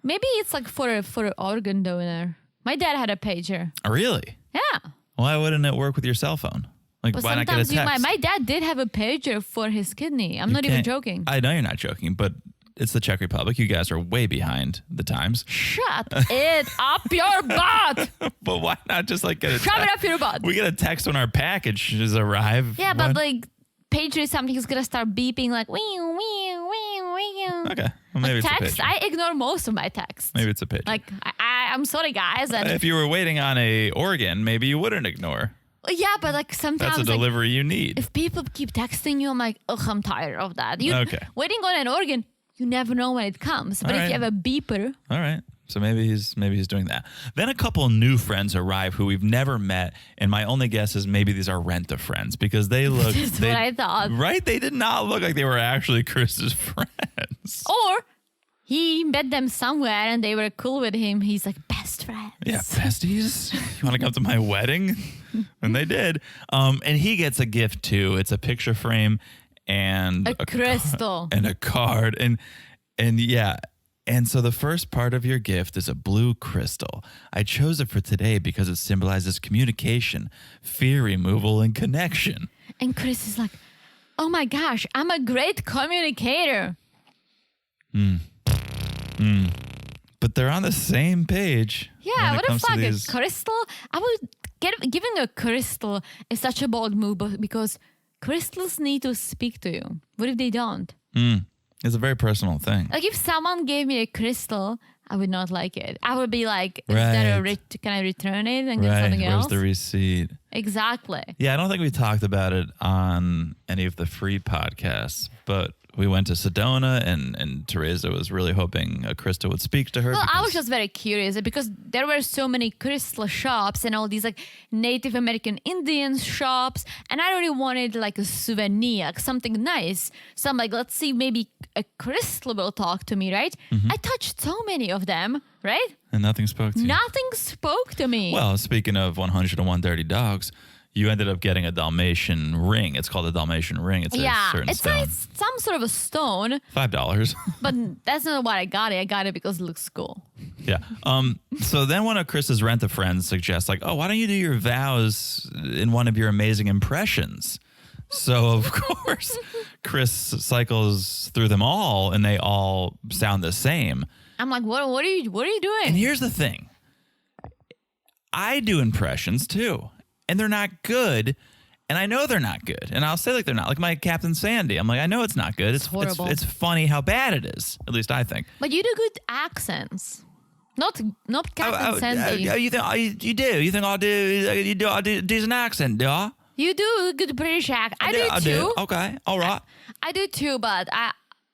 Maybe it's like for an organ donor. My dad had a pager. Oh, really? Yeah. Why wouldn't it work with your cell phone? Like, But why not get a sometimes text? my dad did have a pager for his kidney. I'm not even Can't- joking. I know you're not joking, but it's the Czech Republic. You guys are way behind the times. Shut it up your butt. But why not just like get a Shove it up your butt. We get a text when our packages arrive. Yeah, Why- but like pager is something that's gonna start beeping like wee wee wee wee. Okay, well, maybe Like it's text. a pager. I ignore most of my texts. Maybe it's a pager. Like I'm sorry guys. And If you were waiting on a organ, maybe you wouldn't ignore. yeah, but like sometimes That's a like, delivery you need. if people keep texting you, I'm like, ugh, I'm tired of that. Okay. Waiting on an organ, you never know when it comes. But All if right. you have a beeper, All right. So maybe he's doing that. Then a couple of new friends arrive who we've never met, and my only guess is maybe these are rent-a-friends because they look. That's they, what I thought. Right? They did not look like they were actually Chris's friends. or he met them somewhere and they were cool with him. He's like best friends. Yeah, besties. You want to come to my wedding? And they did. And he gets a gift too. It's a picture frame and A crystal. and a card and yeah. And so the first part of your gift is a blue crystal. I chose it for today because it symbolizes communication, fear removal, and connection. And Chris is like, oh my gosh, I'm a great communicator. But they're on the same page. Yeah, when it what the comes to fuck? these- A crystal? I would giving a crystal is such a bold move because crystals need to speak to you. What if they don't? It's a very personal thing. Like if someone gave me a crystal, I would not like it. I would be like, is that Right. can I return it and get Right. something Where's else? the receipt? Exactly. Yeah, I don't think we talked about it on any of the free podcasts, but We went to Sedona, and Teresa was really hoping Krista would speak to her. Well, I was just very curious because there were so many crystal shops and all these like Native American Indian shops, and I really wanted like a souvenir, like something nice. So I'm like, let's see, maybe a crystal will talk to me, right? I touched so many of them, right? And nothing spoke to you. Nothing spoke to me. Well, speaking of 101 Dirty Dogs, you ended up getting a Dalmatian ring. It's called a Dalmatian ring. It's a certain stone. It's some sort of a stone, $5. but that's not why I got it. I got it because it looks cool. Yeah. So then one of Chris's rent-a-friends suggests, like, oh, why don't you do your vows in one of your amazing impressions? So, of course, Chris cycles through them all, and they all sound the same. I'm like, what are you doing? And here's the thing. I do impressions, too. And they're not good. And I know they're not good. And I'll say like they're not. Like my Captain Sandy. I'm like, I know it's not good. It's horrible. It's funny how bad it is. At least I think. But you do good accents. Not Captain Sandy. You think you do? You think I'll do decent accent, do I? You do good British accent. I do too. Okay. All right. I do too, but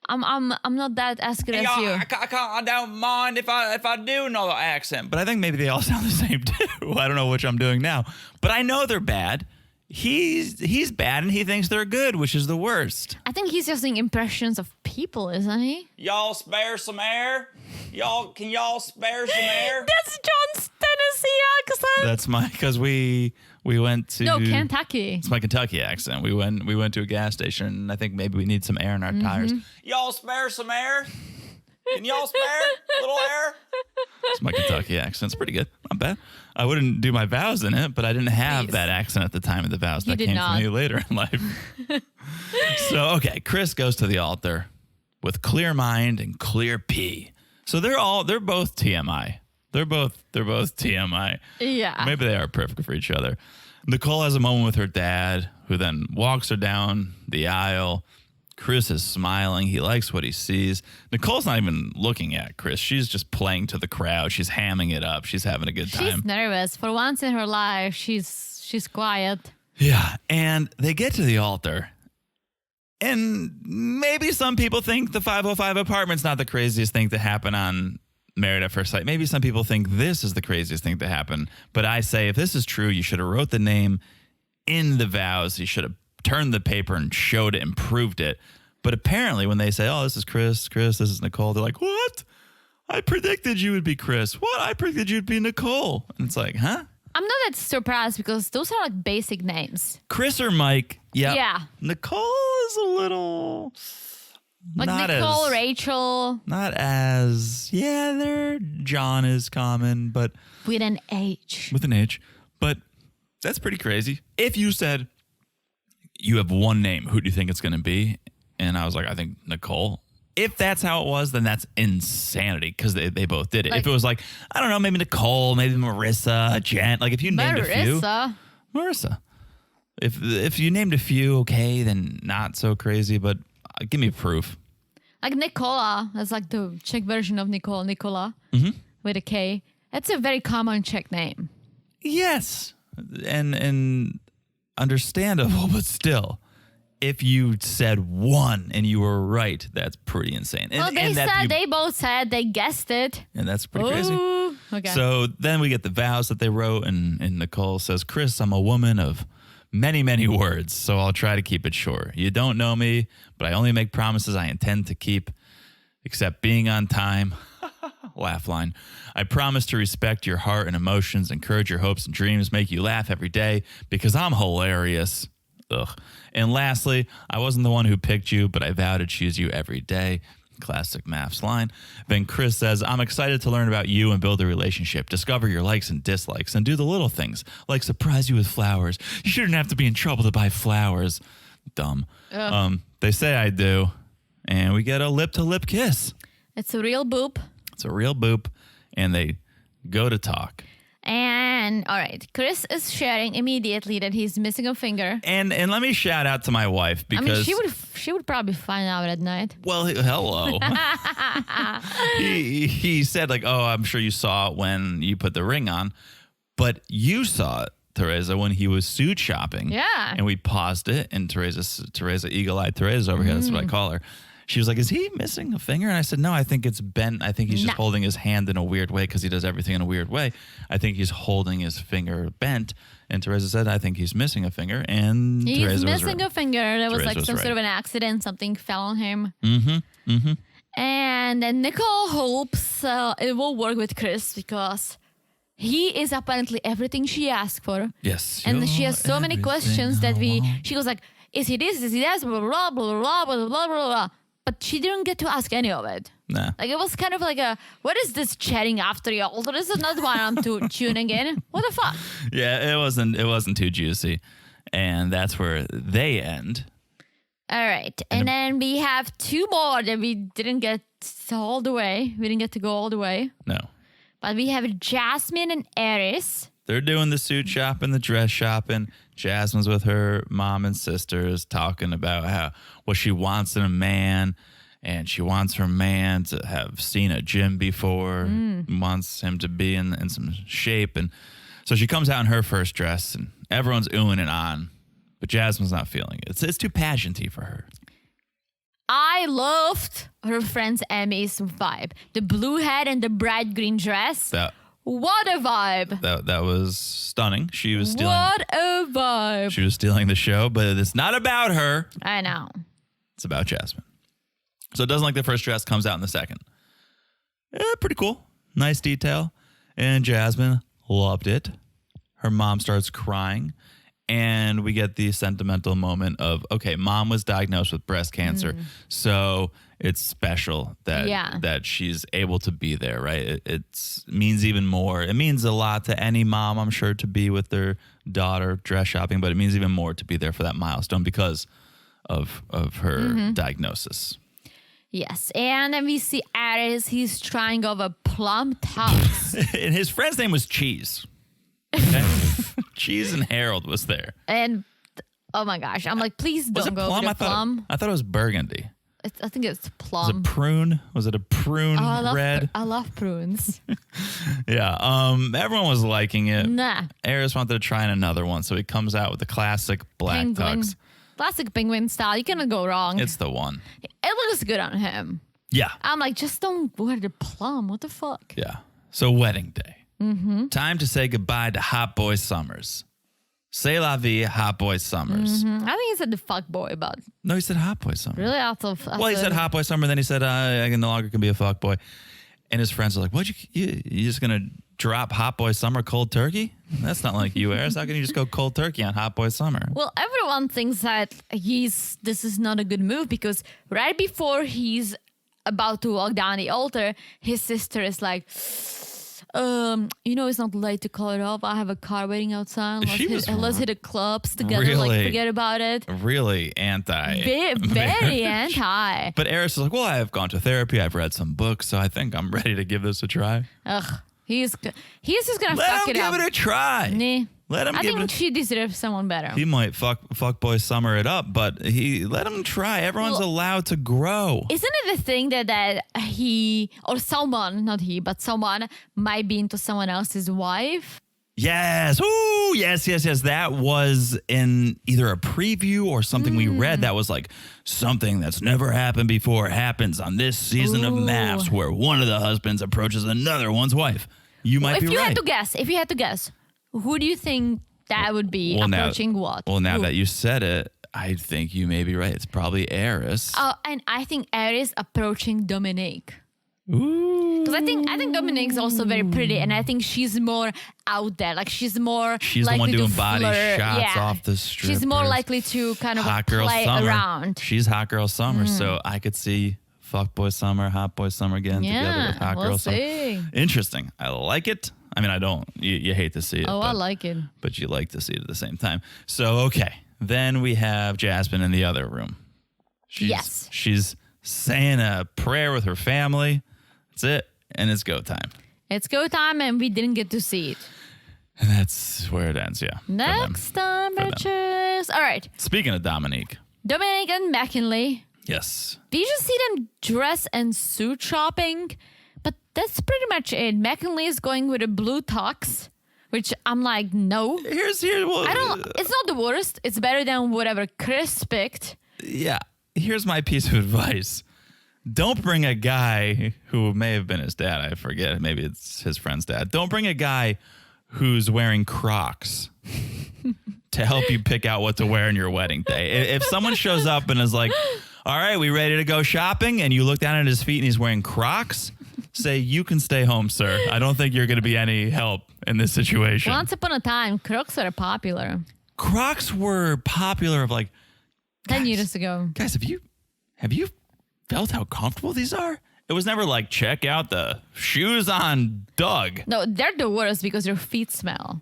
I'm not that as good as you. I don't mind if I do know the accent, but I think maybe they all sound the same too. I don't know which I'm doing now, but I know they're bad. He's bad and he thinks they're good, which is the worst. I think he's just doing impressions of people, isn't he? Y'all spare some air? Can y'all spare some air? That's John's Tennessee accent. That's because we went to Kentucky. It's my Kentucky accent. We went to a gas station, and I think maybe we need some air in our tires. Y'all spare some air? Can y'all spare a little air? It's my Kentucky accent. It's pretty good. Not bad. I wouldn't do my vows in it, but I didn't have that accent at the time of the vows. That came to me later in life. So, okay, Chris goes to the altar with clear mind and clear pee. So they're both TMI. They're both TMI. Yeah. Maybe they are perfect for each other. Nicole has a moment with her dad, who then walks her down the aisle. Chris is smiling. He likes what he sees. Nicole's not even looking at Chris. She's just playing to the crowd. She's hamming it up. She's having a good time. She's nervous. For once in her life, she's quiet. Yeah. And they get to the altar. And maybe some people think the 505 apartment's not the craziest thing to happen on Married at First Sight. Maybe some people think this is the craziest thing to happen. But I say, if this is true, you should have wrote the name in the vows. You should have turned the paper and showed it and proved it. But apparently when they say, oh, this is Chris, this is Nicole, they're like, what? I predicted you would be Chris. What? I predicted you'd be Nicole. And it's like, huh? I'm not that surprised because those are like basic names. Chris or Mike. Yep. Yeah. Nicole is a little... Like Nicole, Rachel. Not as... Yeah, John is common, but... With an H. With an H. But that's pretty crazy. If you said... You have one name. Who do you think it's going to be? And I was like, I think Nicole. If that's how it was, then that's insanity because they both did it. Like, if it was like, I don't know, maybe Nicole, maybe Marissa, Jen. Like if you named a few. Marissa. If you named a few, okay, then not so crazy, but give me proof. Like Nicola. That's like the Czech version of Nicola with a K. That's a very common Czech name. Yes. And understandable, but still, if you said one and you were right, that's pretty insane. Well, they both said they guessed it. And that's pretty crazy. Okay. So then we get the vows that they wrote, and Nicole says, Chris, I'm a woman of many, many words, so I'll try to keep it short. You don't know me, but I only make promises I intend to keep, except being on time. Laugh line. I promise to respect your heart and emotions, encourage your hopes and dreams, make you laugh every day because I'm hilarious. Ugh. And lastly, I wasn't the one who picked you, but I vow to choose you every day. Classic maths line. Then Chris says, I'm excited to learn about you and build a relationship, discover your likes and dislikes, and do the little things, like surprise you with flowers. You shouldn't have to be in trouble to buy flowers. Dumb. They say I do, and we get a lip-to-lip kiss. It's a real boop. It's a real boop, and they go to talk. And, all right, Chris is sharing immediately that he's missing a finger. And let me shout out to my wife because... I mean, she would probably find out at night. Well, hello. he said, like, oh, I'm sure you saw it when you put the ring on. But you saw it, Teresa, when he was suit shopping. Yeah. And we paused it, and Teresa, eagle-eyed Teresa over here, that's what I call her. she was like, is he missing a finger? And I said, no, I think it's bent. I think he's just holding his hand in a weird way because he does everything in a weird way. I think he's holding his finger bent. And Teresa said, I think he's missing a finger. And he's Teresa missing a finger. There was Teresa like was some right. sort of an accident. Something fell on him. Mm-hmm. And then Nicole hopes it will work with Chris because he is apparently everything she asked for. Yes. And she has so many questions that she goes like, is he this? Is he that? Blah, blah, blah, blah, blah, blah, blah, blah. But she didn't get to ask any of it. Nah. Like it was kind of like what is this chatting after the altar? This is not what I'm tuning in. What the fuck? Yeah, it wasn't too juicy. And that's where they end. All right. And then we have two more that we didn't get all the way. We didn't get to go all the way. No. But we have Jasmine and Aris. They're doing the suit shopping, the dress shopping. Jasmine's with her mom and sisters talking about what she wants in a man. And she wants her man to have seen a gym before, wants him to be in some shape. And so she comes out in her first dress and everyone's oohing and on. But Jasmine's not feeling it. It's too pageanty for her. I loved her friend's Emmy's vibe. The blue hat and the bright green dress. What a vibe. That was stunning. She was stealing. What a vibe. She was stealing the show, but it's not about her. I know. It's about Jasmine. So it doesn't like the first dress, comes out in the second. Pretty cool. Nice detail. And Jasmine loved it. Her mom starts crying. And we get the sentimental moment of, okay, mom was diagnosed with breast cancer. So it's special that she's able to be there, right? It means even more. It means a lot to any mom, I'm sure, to be with their daughter dress shopping. But it means even more to be there for that milestone because of her diagnosis. Yes. And then we see Aris. He's trying over plum tops. And his friend's name was Cheese. Okay? Cheese and Harold was there. And oh my gosh, I'm like, please Was don't it go plum? with the plum. I thought it was burgundy. I think it's Was plum. it prune? Was it a prune red? I love prunes. Yeah. Everyone was liking it. Nah. Aris wanted to try another one, so he comes out with the classic black Penguin. tux. Classic penguin style. You cannot go wrong. It's the one. It looks good on him. Yeah. I'm like, just don't wear the plum. What the fuck? Yeah. So wedding day. Time to say goodbye to Hot Boy Summers. C'est la vie, Hot Boy Summers. I think he said the fuck boy, but No, he said Hot Boy Summer. really Well, he said Hot Boy Summer, then he said, I no longer can be a fuck boy. And his friends are like, what, you just going to drop Hot Boy Summer cold turkey? That's not like you, Aris. How can you just go cold turkey on Hot Boy Summer? Well, everyone thinks that this is not a good move because right before he's about to walk down the altar, his sister is like, it's not late to call it off. I have a car waiting outside. Let's hit the clubs together. Really? Like, forget about it. Really anti. Very anti. But Aris is like, well, I have gone to therapy. I've read some books, so I think I'm ready to give this a try. Ugh. He's just gonna Let fuck him it up. give it a try. Nah. Let him I give think it. she deserves someone better. He might fuck boy summer it up, but let him try. Everyone's allowed to grow. Isn't it the thing that he or someone, not he, but someone might be into someone else's wife? Yes. Ooh, yes. That was in either a preview or something we read that was like something that's never happened before happens on this season of Maps where one of the husbands approaches another one's wife. You might be right. If you had to guess, who do you think that would be approaching what? Well, now Who? that you said it, I think you may be right. It's probably Aris. And I think Aris approaching Dominique. Ooh. Because I think Dominique's also very pretty, and I think she's more out there. Like she's likely the one doing to body flirt. shots off the strip. She's more likely to kind of Hot girl play summer. around. She's hot girl summer, so I could see fuck boy summer, hot boy summer again together with hot girl see. summer. Interesting. I like it. I mean, I don't. You hate to see it. I like it. But you like to see it at the same time. So okay, then we have Jasmine in the other room. She's saying a prayer with her family. That's it. And it's go time. It's go time, and we didn't get to see it. And that's where it ends, yeah. Next time, bitches. All right. Speaking of Dominique. Dominique and McKinley. Yes. Did you just see them dress and suit shopping? But that's pretty much it. McKinley is going with a blue tux, which I'm like, no. It's not the worst. It's better than whatever Chris picked. Yeah. Here's my piece of advice. Don't bring a guy who may have been his dad. I forget. Maybe it's his friend's dad. Don't bring a guy who's wearing Crocs to help you pick out what to wear on your wedding day. If someone shows up and is like, all right, we ready to go shopping? And you look down at his feet and he's wearing Crocs, say, you can stay home, sir. I don't think you're going to be any help in this situation. Once upon a time, Crocs were popular. Crocs were popular of like 10 years ago. Guys, have you felt how comfortable these are? It was never like, check out the shoes on Doug. No, they're the worst because your feet smell.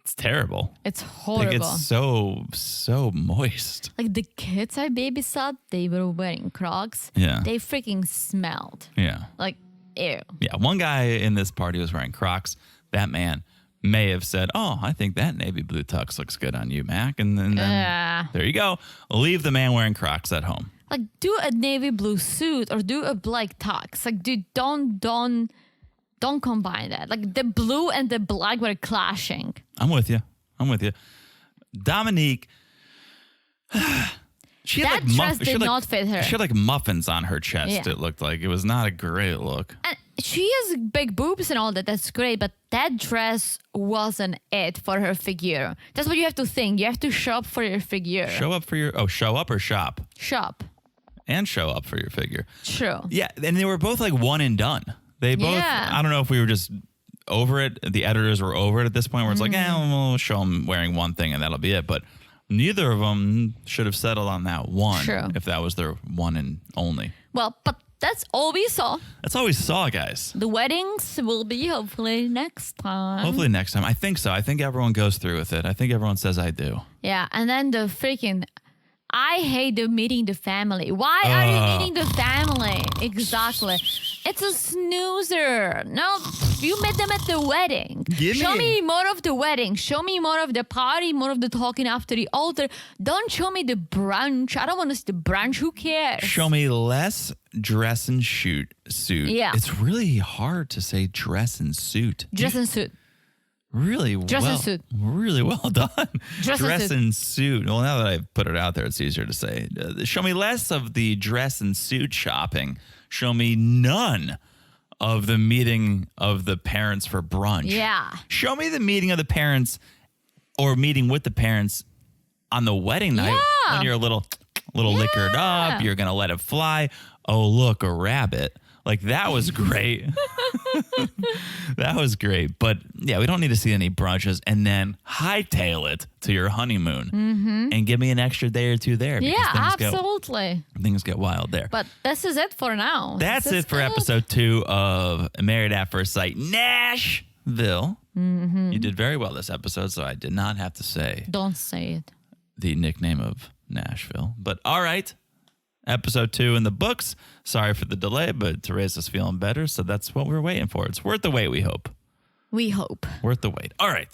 It's terrible. It's horrible. Like it's so moist. Like the kids I babysat, they were wearing Crocs. Yeah. They freaking smelled. Yeah. Like, ew. Yeah. One guy in this party was wearing Crocs. That man may have said, oh, I think that navy blue tux looks good on you, Mac. And then there you go. Leave the man wearing Crocs at home. Like, do a navy blue suit or do a black tux. Like, dude, don't combine that. Like, the blue and the black were clashing. I'm with you. Dominique, she had That dress did not fit her. She had like muffins on her chest. Yeah. It looked like it was not a great look. And she has big boobs and all that. That's great. But that dress wasn't it for her figure. That's what you have to think. You have to show up for your figure. Show up or shop? Shop. And show up for your figure. True. Yeah, and they were both like one and done. They both, Yeah. I don't know if we were just over it. The editors were over it at this point where it's like, we'll show them wearing one thing and that'll be it. But neither of them should have settled on that one. True. If that was their one and only. Well, but that's all we saw. That's all we saw, guys. The weddings will be hopefully next time. Hopefully next time. I think so. I think everyone goes through with it. I think everyone says I do. Yeah, and then the freaking... I hate the meeting the family. Why are you meeting the family? Exactly. It's a snoozer. No, you met them at the wedding. Show me more of the wedding. Show me more of the party, more of the talking after the altar. Don't show me the brunch. I don't want to see the brunch. Who cares? Show me less dress and suit. Yeah. It's really hard to say dress and suit. Dress and suit. Really and suit. Really well done. Dress and suit. Well, now that I put it out there, it's easier to say. Show me less of the dress and suit shopping. Show me none of the meeting of the parents for brunch. Yeah. Show me the meeting of the parents or meeting with the parents on the wedding night when you're a little liquored up. You're going to let it fly. Oh, look, a rabbit. Like, that was great. That was great. But, yeah, we don't need to see any brunches. And then hightail it to your honeymoon and give me an extra day or two there. Yeah, absolutely. Things get wild there. But this is it for now. That's it for episode 2 of Married at First Sight Nashville. You did very well this episode, so I did not have to say Don't say it. the nickname of Nashville. But, all right. Episode 2 in the books. Sorry for the delay, but Teresa's feeling better, so that's what we're waiting for. It's worth the wait, we hope. We hope. Worth the wait. All right.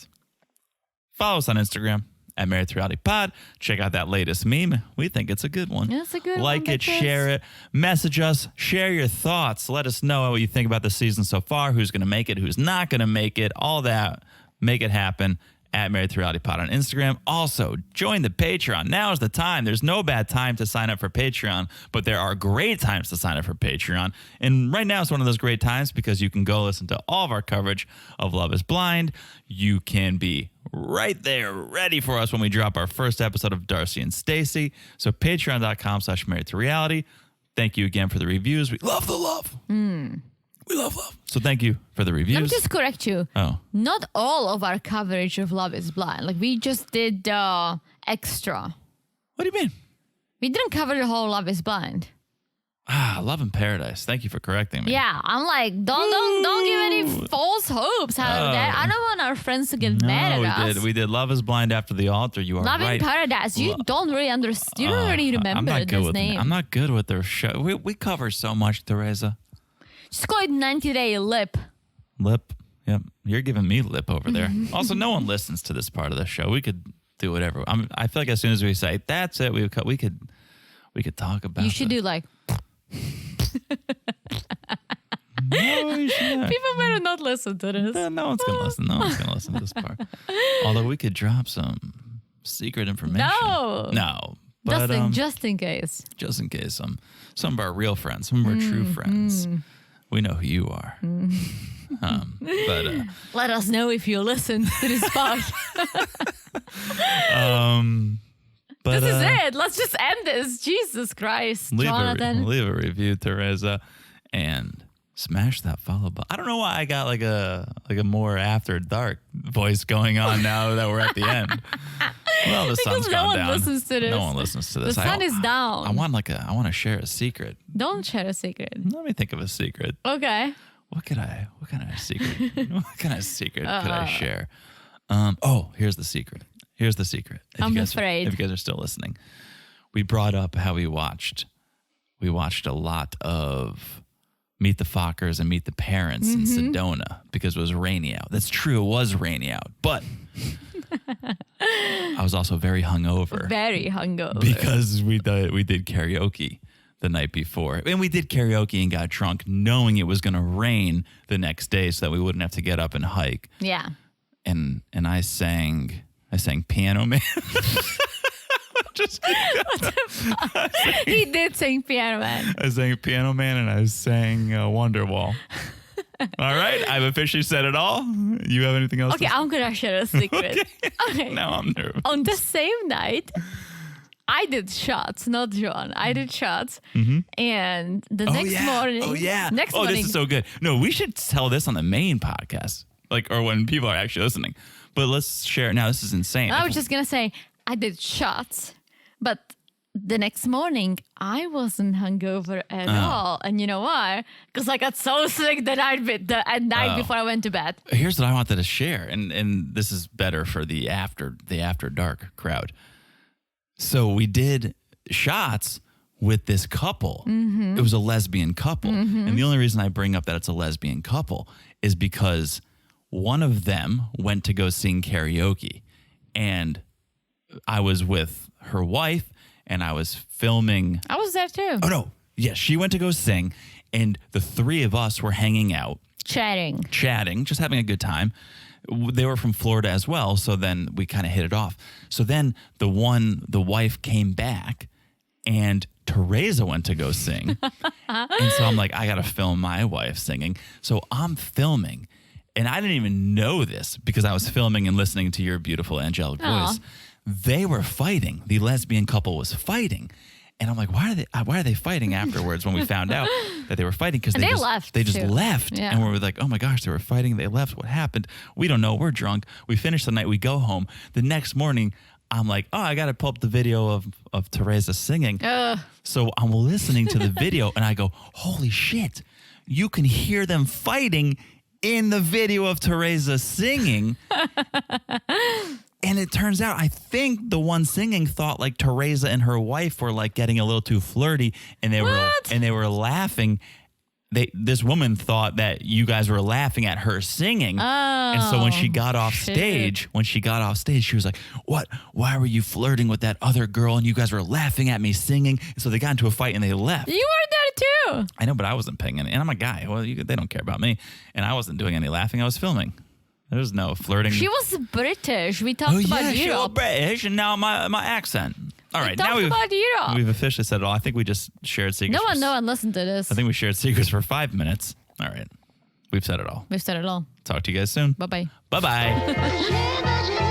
Follow us on Instagram at Married to Reality Pod. Check out that latest meme. We think it's a good one. Yeah, it's a good one. Like it, share it, message us, share your thoughts. Let us know what you think about the season so far, who's going to make it, who's not going to make it, all that. Make it happen. At Married to Reality Pod on Instagram. Also, join the Patreon. Now is the time. There's no bad time to sign up for Patreon, but there are great times to sign up for Patreon. And right now is one of those great times because you can go listen to all of our coverage of Love is Blind. You can be right there ready for us when we drop our first episode of Darcy and Stacy. So patreon.com/married to reality. Thank you again for the reviews. We love the love. We love love. So thank you for the reviews. Let me just correct you. Oh. Not all of our coverage of Love is Blind. Like, we just did extra. What do you mean? We didn't cover the whole Love is Blind. Love in Paradise. Thank you for correcting me. Yeah, I'm like, don't give any false hopes out of that. I don't want our friends to get mad at us. We did Love is Blind After the Altar. You are Love right. in Paradise. You don't really understand. You don't really remember this name. I'm not good with their show. We cover so much, Teresa. Just call it 90-Day Lip. Lip. Yep. You're giving me lip over there. Also, no one listens to this part of the show. We could do whatever. I feel like as soon as we say that's it, we could talk about. You should do like. No, we should not. People better not listen to this. No one's gonna listen. No one's gonna listen to this part. Although we could drop some secret information. No. But just in case. just in case some of our real friends, some of our true friends, we know who you are. But Let us know if you listen to this podcast. but This is it. Let's just end this. Jesus Christ, Jonathan. leave a review, Teresa, and smash that follow button. I don't know why I got like a more after dark voice going on now that we're at the end. Well, the sun's Because no gone one down. Listens to this. No one listens to this. The sun is down. I want to share a secret. Don't share a secret. Let me think of a secret. Okay. What kind of secret? What kind of secret could I share? Here's the secret. Here's the secret. I'm afraid. If you guys are still listening, we brought up how we watched a lot of Meet the Fockers and Meet the Parents in Sedona because it was rainy out. That's true. It was rainy out, but I was also very hungover. Very hungover. Because we did karaoke the night before. And we did karaoke and got drunk knowing it was going to rain the next day so that we wouldn't have to get up and hike. Yeah. And I sang Piano Man. Just He did sing Piano Man. I sang Piano Man and I sang Wonderwall. All right, I've officially said it all. You have anything else? Okay, I'm gonna share a secret. Okay. Now I'm nervous. On the same night, I did shots, not John. I did shots, and the next morning. Oh yeah. Next morning. This is so good. No, we should tell this on the main podcast, or when people are actually listening. But let's share it now. This is insane. I was just gonna say I did shots, but the next morning I wasn't hungover at all, and you know why? Because I got so sick the night before I went to bed. Here's what I wanted to share, and this is better for the after dark crowd. So we did shots with this couple. It was a lesbian couple, and the only reason I bring up that it's a lesbian couple is because one of them went to go sing karaoke, and I was with her wife. And I was filming. I was there too. Oh, no. Yeah, she went to go sing. And the three of us were hanging out. Chatting, just having a good time. They were from Florida as well. So then we kind of hit it off. So then the wife came back and Teresa went to go sing. And so I'm like, I got to film my wife singing. So I'm filming. And I didn't even know this because I was filming and listening to your beautiful angelic voice. They were fighting. The lesbian couple was fighting. And I'm like, why are they fighting afterwards when we found out that they were fighting? Because they left. They just left. Yeah. And we were like, oh my gosh, they were fighting. They left. What happened? We don't know. We're drunk. We finish the night. We go home. The next morning, I'm like, oh, I got to pull up the video of Teresa singing. So I'm listening to the video and I go, holy shit. You can hear them fighting in the video of Teresa singing. And it turns out, I think the one singing thought like Teresa and her wife were like getting a little too flirty, and they were laughing. This woman thought that you guys were laughing at her singing, and so when she got off stage, she was like, "What? Why were you flirting with that other girl? And you guys were laughing at me singing." And so they got into a fight and they left. You were there too. I know, but I wasn't paying any, and I'm a guy. Well, they don't care about me, and I wasn't doing any laughing. I was filming. There was no flirting. She was British. We talked about Europe. She was British, and now my accent. All right, now we've about Europe. We've officially said it all. I think we just shared secrets. No one listened to this. I think we shared secrets for 5 minutes. All right, we've said it all. We've said it all. Talk to you guys soon. Bye-bye. Bye-bye.